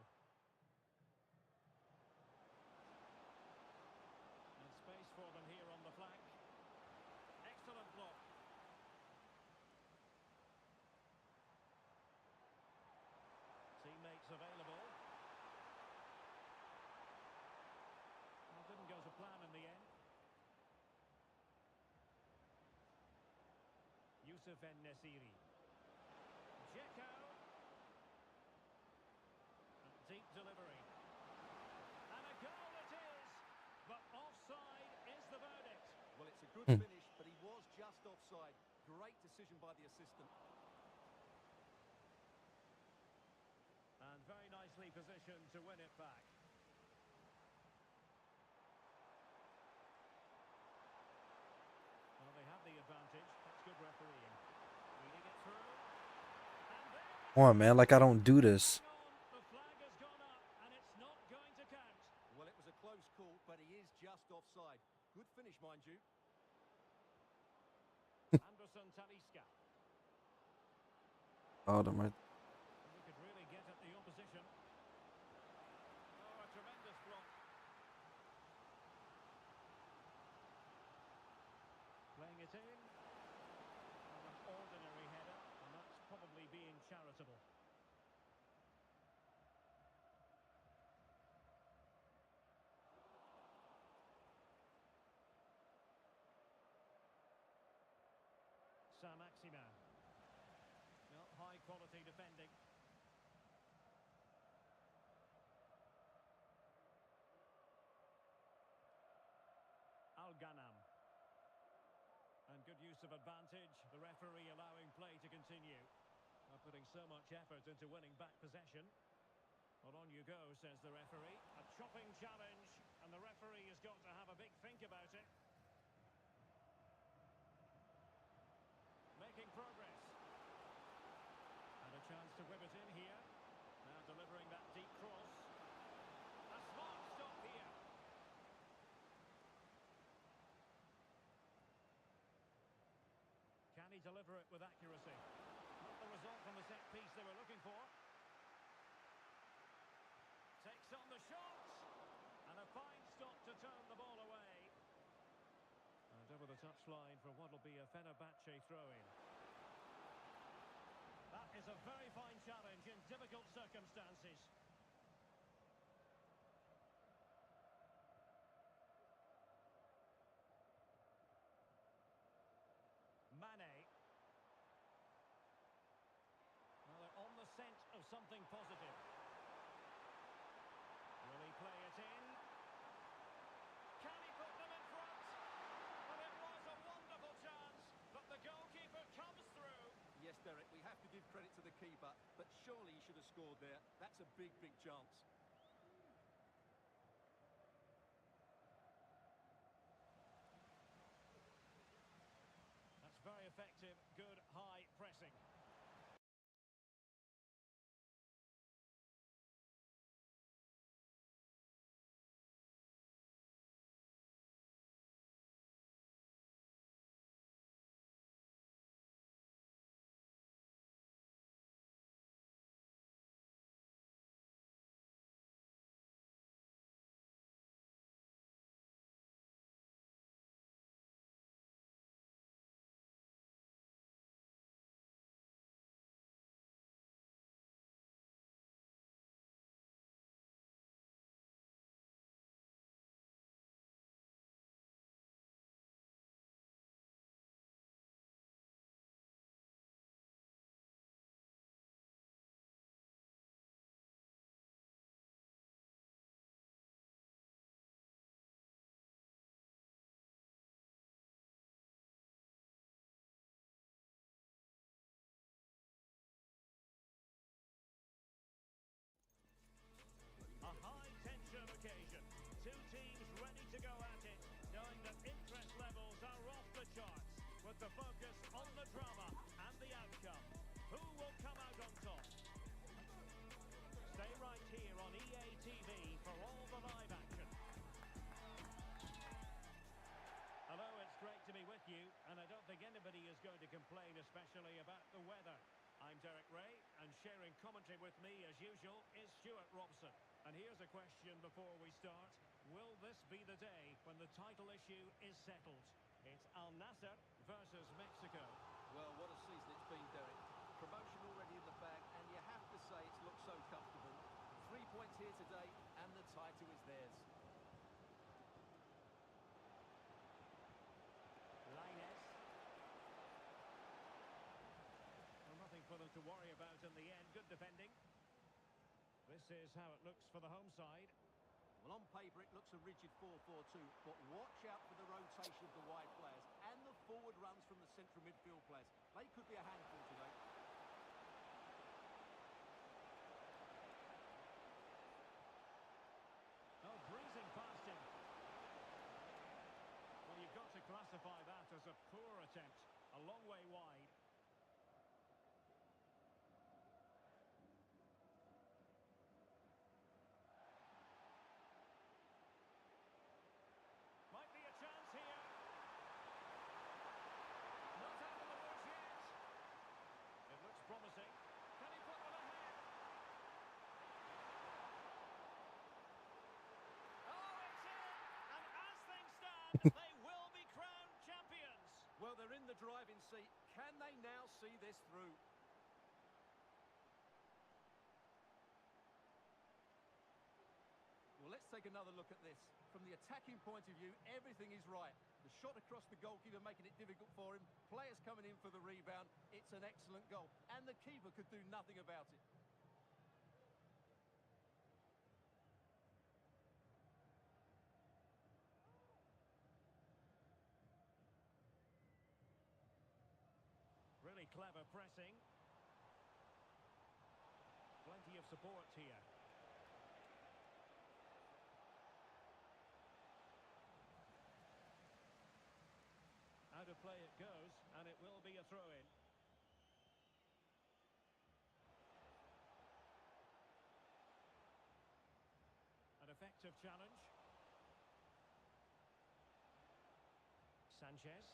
Speaker 3: And space for them here on the flank. Excellent block. Teammates available. Well, didn't go to plan in the end. Youssef En-Nesyri. Dzeko. Deep delivery. And a goal it is! But offside is the verdict.
Speaker 4: Well, it's a good finish, but he was just offside. Great decision by the assistant.
Speaker 3: And very nicely positioned to win it back. Well, they have the advantage. That's good refereeing. Reading it through. And there
Speaker 5: come on, man. Like I don't do this.
Speaker 3: the flag has gone up, and it's not going to count.
Speaker 4: Well, it was a close call, but he is just offside. Good finish, mind you.
Speaker 3: Anderson Talisca.
Speaker 5: Oh, them right.
Speaker 3: We could really get at the opposition. Oh, a tremendous block. Playing it in. Well, an ordinary header, and that's probably being charitable. Maximin. Well, high quality defending. Al-Ghanam. And good use of advantage. The referee allowing play to continue. Putting so much effort into winning back possession. Well, on you go, says the referee. A chopping challenge, and the referee has got to have a big think about it. Making progress. And a chance to whip it in here. Now delivering that deep cross. A smart stop here. Can he deliver it with accuracy? Not the result from the set piece they were looking for. Takes on the shot. And a fine stop to turn the ball away. And over the touchline for what will be a Fenerbahce throw-in. That is a very fine challenge in difficult circumstances. Mane. Well, they're on the scent of something positive. Will he play it in? Can he put them in front? And it was a wonderful chance, but the goalkeeper comes through.
Speaker 4: Yes, Derek, we have to give credit to the keeper, but surely he should have scored there. That's a big, big chance.
Speaker 3: That's very effective, good high pressing. A high-tension occasion. Two teams ready to go at it, knowing that interest levels are off the charts, with the focus on the drama and the outcome. Who will come out on top? Stay right here on EA TV for all the live action. Hello, it's great to be with you, and I don't think anybody is going to complain, especially about the weather. I'm Derek Ray, and sharing commentary with me, as usual, is Stuart Robson. And here's a question before we start. Will this be the day when the title issue is settled? It's Al Nassr versus Mexico.
Speaker 4: Well, what a season it's been, Derek. Promotion already in the bag, and you have to say it's looked so comfortable. 3 points here today, and the title is theirs.
Speaker 3: Lainez. Well, nothing for them to worry about in the end. Good defending. This is how it looks for the home side.
Speaker 4: Well, on paper, it looks a rigid 4-4-2, but watch out for the rotation of the wide players and the forward runs from the central midfield players. They could be a handful today.
Speaker 3: Oh, breezing past him. Well, you've got to classify that as a poor attempt. A long way wide. Might be a chance here. Not out of the woods yet. It looks promising. Can he put them ahead? Oh, it's in! And as things stand, they will be crowned champions.
Speaker 4: Well, they're in the driving seat. Can they now see this through? Well, let's take another look at this. From the attacking point of view, everything is right. The shot across the goalkeeper making it difficult for him. Players coming in for the rebound. It's an excellent goal. And the keeper could do nothing about it.
Speaker 3: Really clever pressing. Plenty of support here. Out of play it goes, and it will be a throw-in. An effective challenge. Sanchez.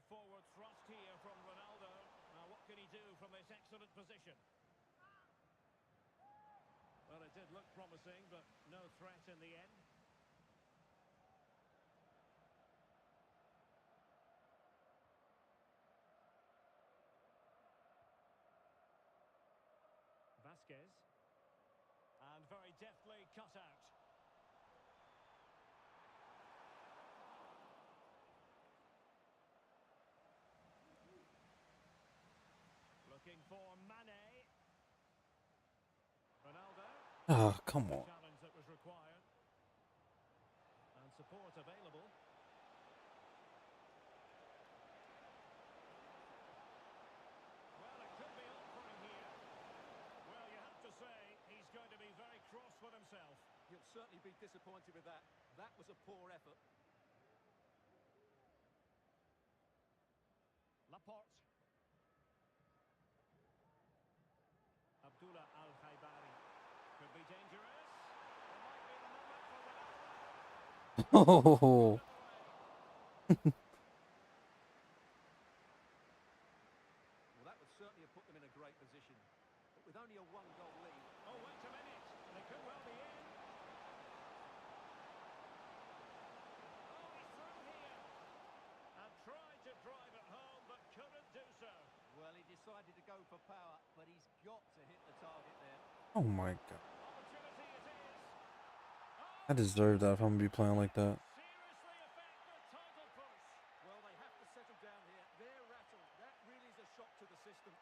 Speaker 3: forward thrust here from Ronaldo. Now what can he do from this excellent position? Well, it did look promising, but no threat in the end. Vasquez. And very deftly cut out. Looking for Mane. Ronaldo.
Speaker 5: Oh, come on.
Speaker 3: Challenge that was required. And support available. Well, it could be on for him here. Well, you have to say, he's going to be very cross with himself.
Speaker 4: He'll certainly be disappointed with that. That was a poor effort.
Speaker 3: Laporte. Abdullah Al-Khaibari. Could be dangerous. It might be the moment for Ronaldo.
Speaker 5: Oh.
Speaker 4: Well, that would certainly have put them in a great position. But with only a one-goal lead...
Speaker 3: Oh, wait a minute. They could well be in. Oh, he's through here. And tried to drive it home, but couldn't do so.
Speaker 4: Well, he decided to go for power, but he's got to hit the target there.
Speaker 5: Oh my God.
Speaker 3: Opportunity it is.
Speaker 5: I deserve that if I'm gonna be playing like that.
Speaker 3: Seriously affect the title push.
Speaker 4: Well, they have to settle down here. They're rattled. That really is a shock to the system.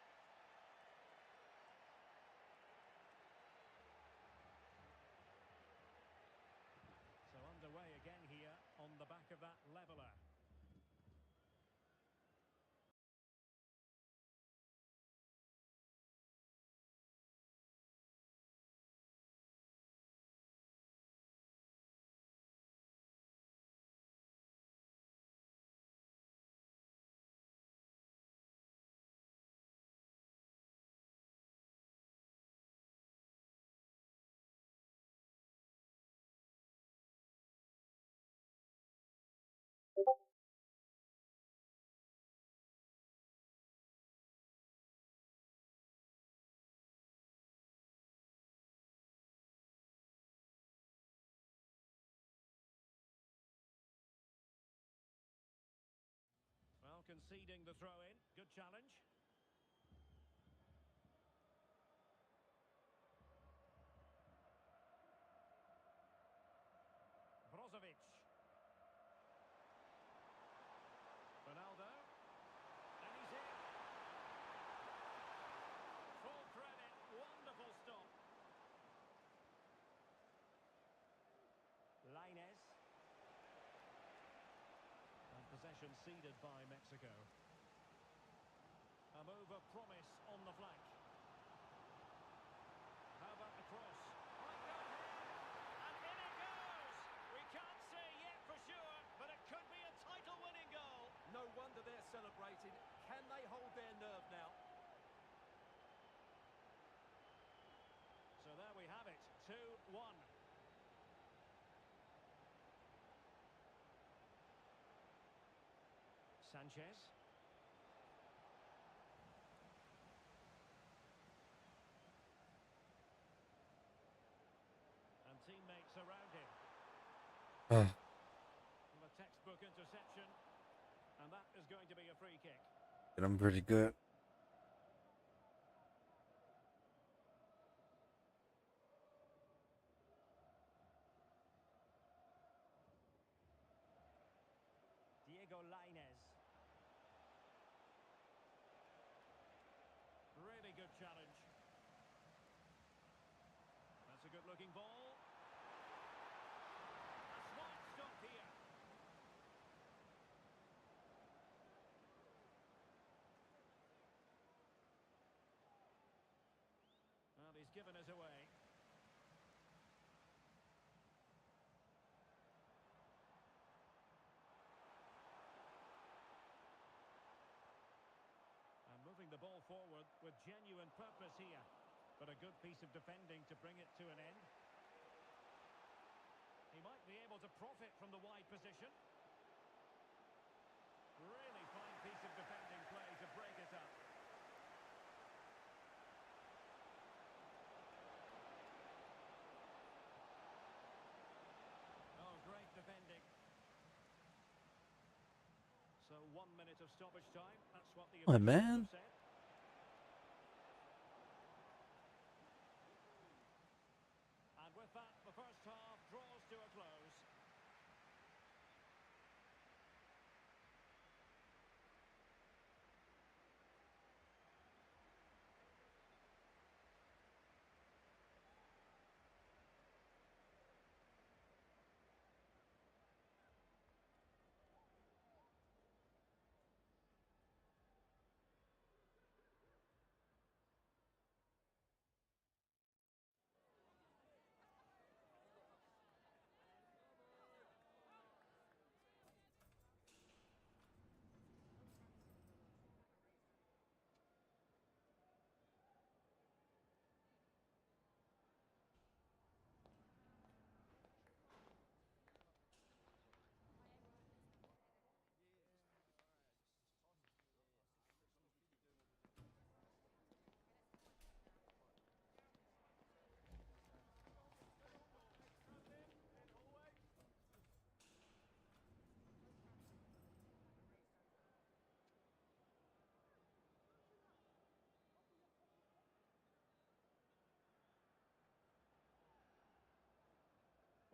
Speaker 3: So underway again here on the back of that leveller. Well, conceding the throw-in. Good challenge. Brozovic. Ronaldo. And he's in. Full credit. Wonderful stop. Lainez. And possession ceded by Mexico. A move of promise on the flank. How about the cross? Might go ahead. And in it goes. We can't say yet for sure, but it could be a title-winning goal.
Speaker 4: No wonder they're celebrating. Can they hold their nerve now?
Speaker 3: So there we have it. 2-1. Sanchez. And teammates around him.
Speaker 5: Ah.
Speaker 3: And a textbook interception. And that is going to be a free kick.
Speaker 5: And I'm pretty good.
Speaker 3: Diego Lainez. Really good challenge. That's a good-looking ball. A smart stop here. Well, he's given us away. And moving the ball forward with genuine purpose here. But a good piece of defending to bring it to an end. He might be able to profit from the wide position. Really fine piece of stoppage time. That's what the
Speaker 5: Come on,
Speaker 3: officials
Speaker 5: man.
Speaker 3: have said. And with that, the first half draws to a close.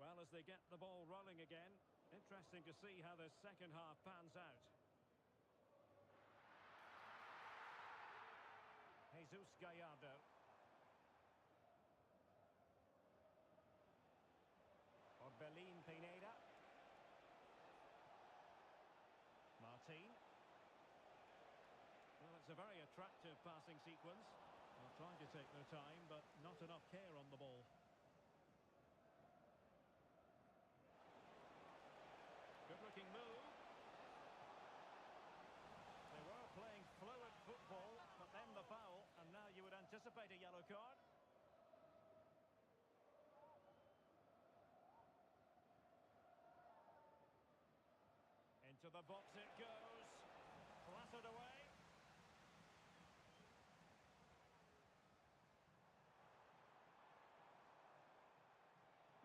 Speaker 3: Well, as they get the ball rolling again, interesting to see how the second half pans out. Jesus Gallardo. Orbelin Pineda. Martin. Well, it's a very attractive passing sequence. They're trying to take their time, but not enough care on the ball. Good-looking move. They were playing fluid football, but then the foul, and now you would anticipate a yellow card. Into the box it goes. Clattered away.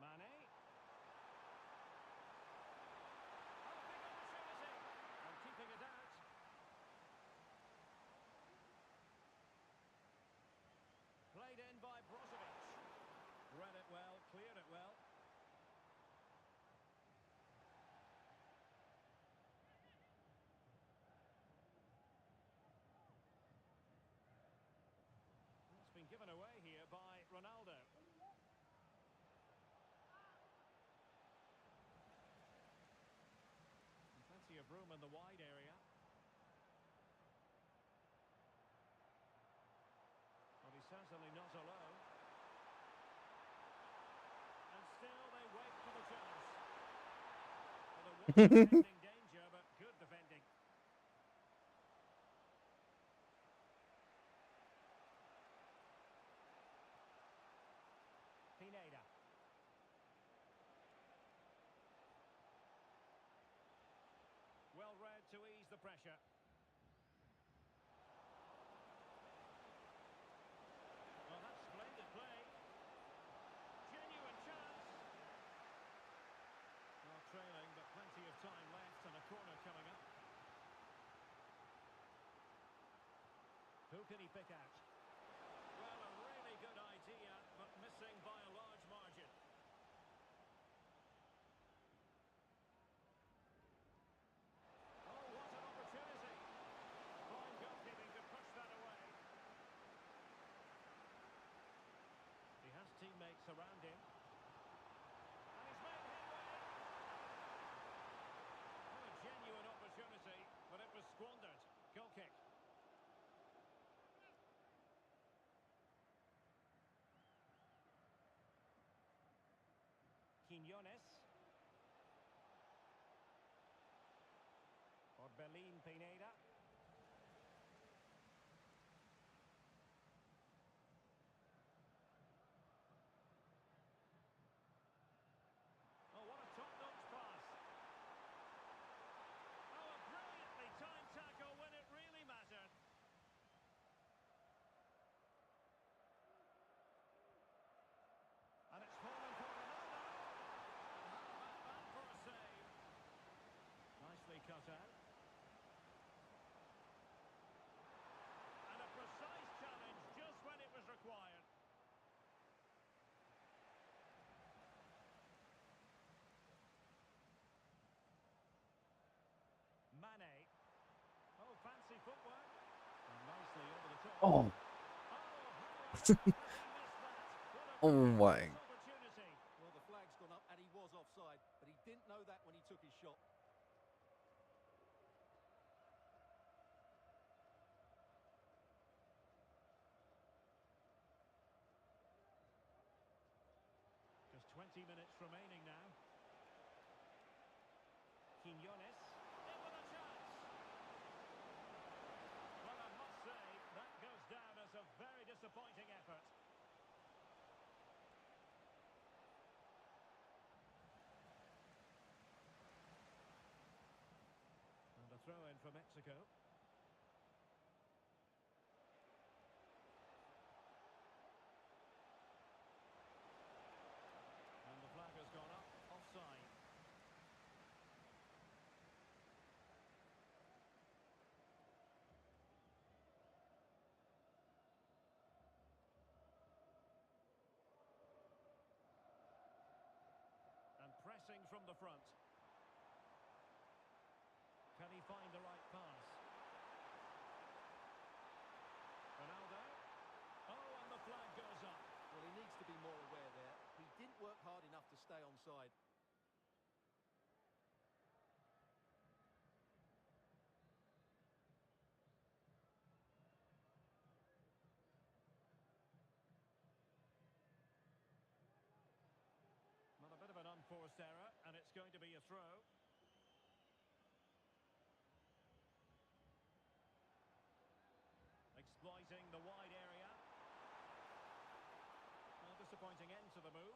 Speaker 3: Mane. Keeping it out. Played in by Brozovic. Read it well, cleared it well. It's been given away here by Ronaldo. Plenty of room in the wide area. Well, he's certainly not alone. And still they wait for the chance. Well, there was impending danger, but good defending. Pineda. Well read to ease the pressure. Well, that's splendid play. Genuine chance. Well, trailing, but plenty of time left and a corner coming up. Who can he pick out? Well, a really good idea, but missing by a large margin. Oh, what an opportunity. Fine goalkeeping to push that away. He has teammates around him. And he's made headway. Well, a genuine opportunity, but it was squandered. Goal kick. Quiñones. Orbelin Pineda. Oh, what a top-notch pass. Oh, a brilliantly timed tackle when it really mattered. And it's fallen for Ronaldo. And
Speaker 5: Oh. Oh my.
Speaker 4: Well, the flag's gone up and he was offside, but he didn't know that when he took his shot.
Speaker 3: Just 20 minutes remaining now. Quinones in with a chance. Well, I must say, that goes down as a very disappointing effort. And a throw in for Mexico. And the flag has gone up, offside. And pressing from the front. Can he find the right pass? Ronaldo. Oh, and the flag goes up.
Speaker 4: Well, he needs to be more aware there. He didn't work hard enough to stay onside.
Speaker 3: Well, a bit of an unforced error, and it's going to be a throw. Exploiting the wide area. Well, disappointing end to the move.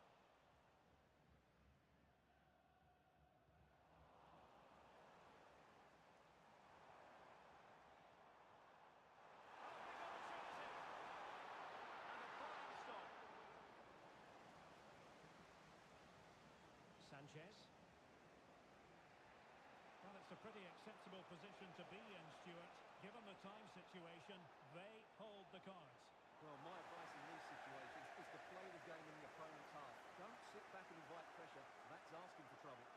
Speaker 3: Sanchez. Well, it's a pretty acceptable position to be in, Stuart. Given the time situation, they hold the cards.
Speaker 4: Well, my advice in these situations is to play the game in the opponent's half. Don't sit back and invite pressure. That's asking for trouble.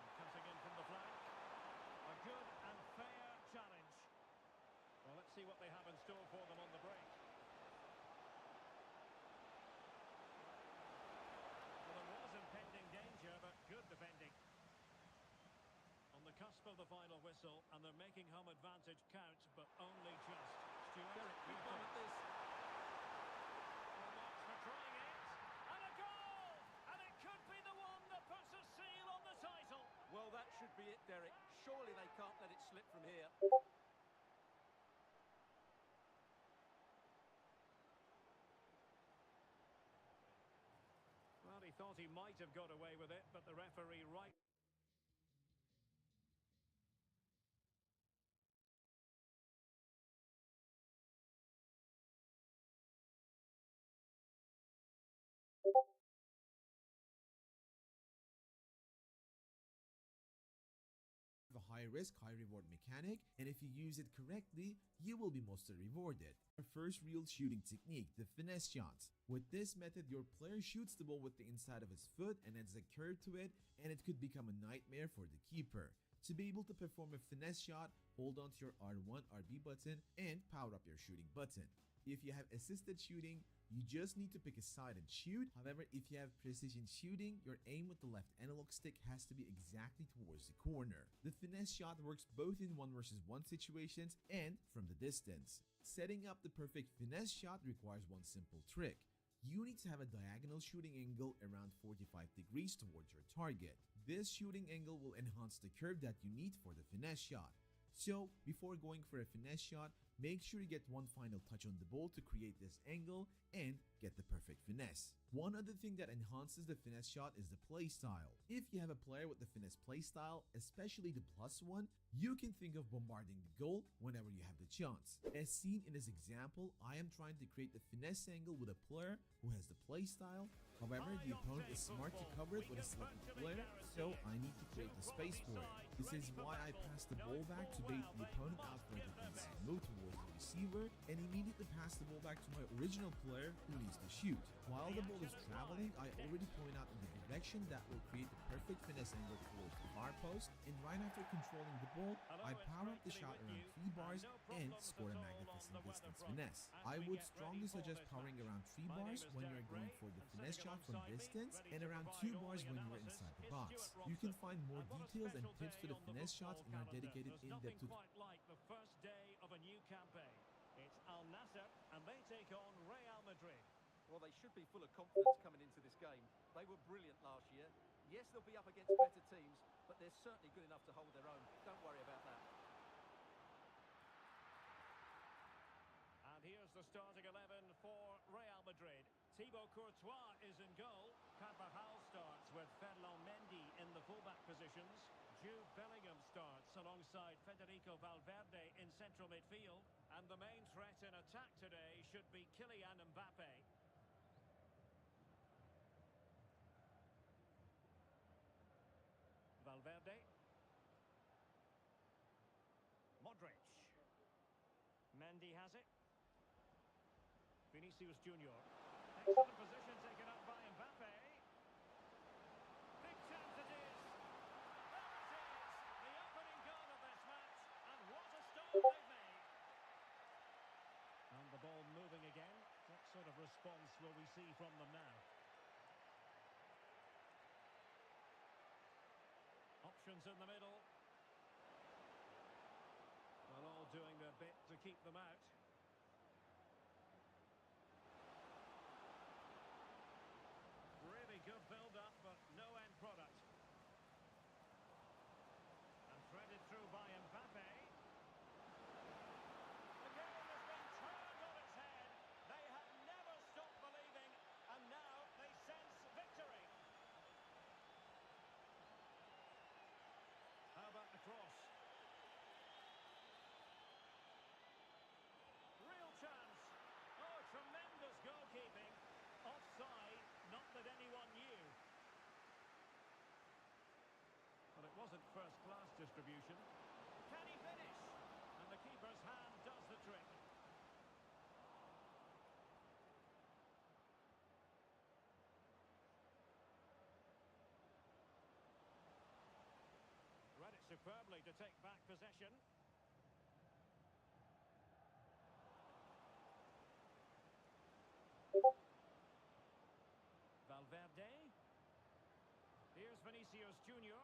Speaker 3: And cutting in from the flank. A good and fair challenge. Well, let's see what they have in store for them on the break. Well, there was impending danger, but good defending. On the cusp of the final whistle, and they're making home advantage count, but only just. Stuart,
Speaker 4: Derek, big moment this.
Speaker 3: well marks for trying it, and a goal! And it could be the one that puts a seal on the title.
Speaker 4: Well, that should be it, Derek. Surely they can't let it slip from here.
Speaker 3: Well, he thought he might have got away with it, but the referee right.
Speaker 8: A high risk, high reward mechanic, and if you use it correctly, you will be mostly rewarded. Our first real shooting technique, the finesse shot. With this method, your player shoots the ball with the inside of his foot and adds a curve to it, and it could become a nightmare for the keeper. To be able to perform a finesse shot, hold on to your R1, RB button, and power up your shooting button. If you have assisted shooting, you just need to pick a side and shoot. However, if you have precision shooting, your aim with the left analog stick has to be exactly towards the corner. The finesse shot works both in 1 versus 1 situations and from the distance. Setting up the perfect finesse shot requires one simple trick. You need to have a diagonal shooting angle around 45 degrees towards your target. This shooting angle will enhance the curve that you need for the finesse shot. So, before going for a finesse shot, make sure you get one final touch on the ball to create this angle and get the perfect finesse. One other thing that enhances the finesse shot is the play style. If you have a player with the finesse play style, especially the +1, you can think of bombarding the goal whenever you have the chance. As seen in this example, I am trying to create the finesse angle with a player who has the play style. However, the opponent is smart to cover it with a selected player, so I need to create the space for it. This is why I pass the ball back to bait the opponent out for a defensive move towards the receiver and immediately pass the ball back to my original player who needs to shoot. While the ball is traveling, I already point out in the direction that will create the perfect finesse angle towards the far post, and right after controlling the ball, I power up the shot around 3 bars and score a magnificent distance finesse. I would strongly suggest powering around 3 bars when you're going for the finesse shot from distance and around 2 bars when you're inside the box. You can find more details and tips to the finesse shots in our dedicated in-depth tutorial.
Speaker 3: Quite like the first day of a new campaign. It's Al Nassr and they take on Real Madrid.
Speaker 4: Well, they should be full of confidence coming into this game. They were brilliant last year. Yes, they'll be up against better teams, but they're certainly good enough to hold their own. Don't worry about that.
Speaker 3: And here's the starting 11 for Real Madrid. Thibaut Courtois is in goal. Carvajal starts with Ferland Mendy in the fullback positions. Jude Bellingham starts alongside Federico Valverde in central midfield. And the main threat in attack today should be Kylian Mbappe. Valverde. Modric. Mendy has it. Vinicius Junior. Excellent position taken up by Mbappe. Big chance it is. There it is. The opening goal of this match. And what a start they've made. And the ball moving again. What sort of response will we see from them now? Options in the middle. Well, all doing their bit to keep them out. Really good build-up, but no end product. And threaded through by Mbappe. The game has been turned on its head. They have never stopped believing, and now they sense victory. How about the cross? Real chance. Oh, tremendous goalkeeping. Offside, not that anyone knew. Well, it wasn't first-class distribution. Can he finish? And the keeper's hand does the trick. Read it superbly to take back possession. Valverde. Here's Vinicius Junior.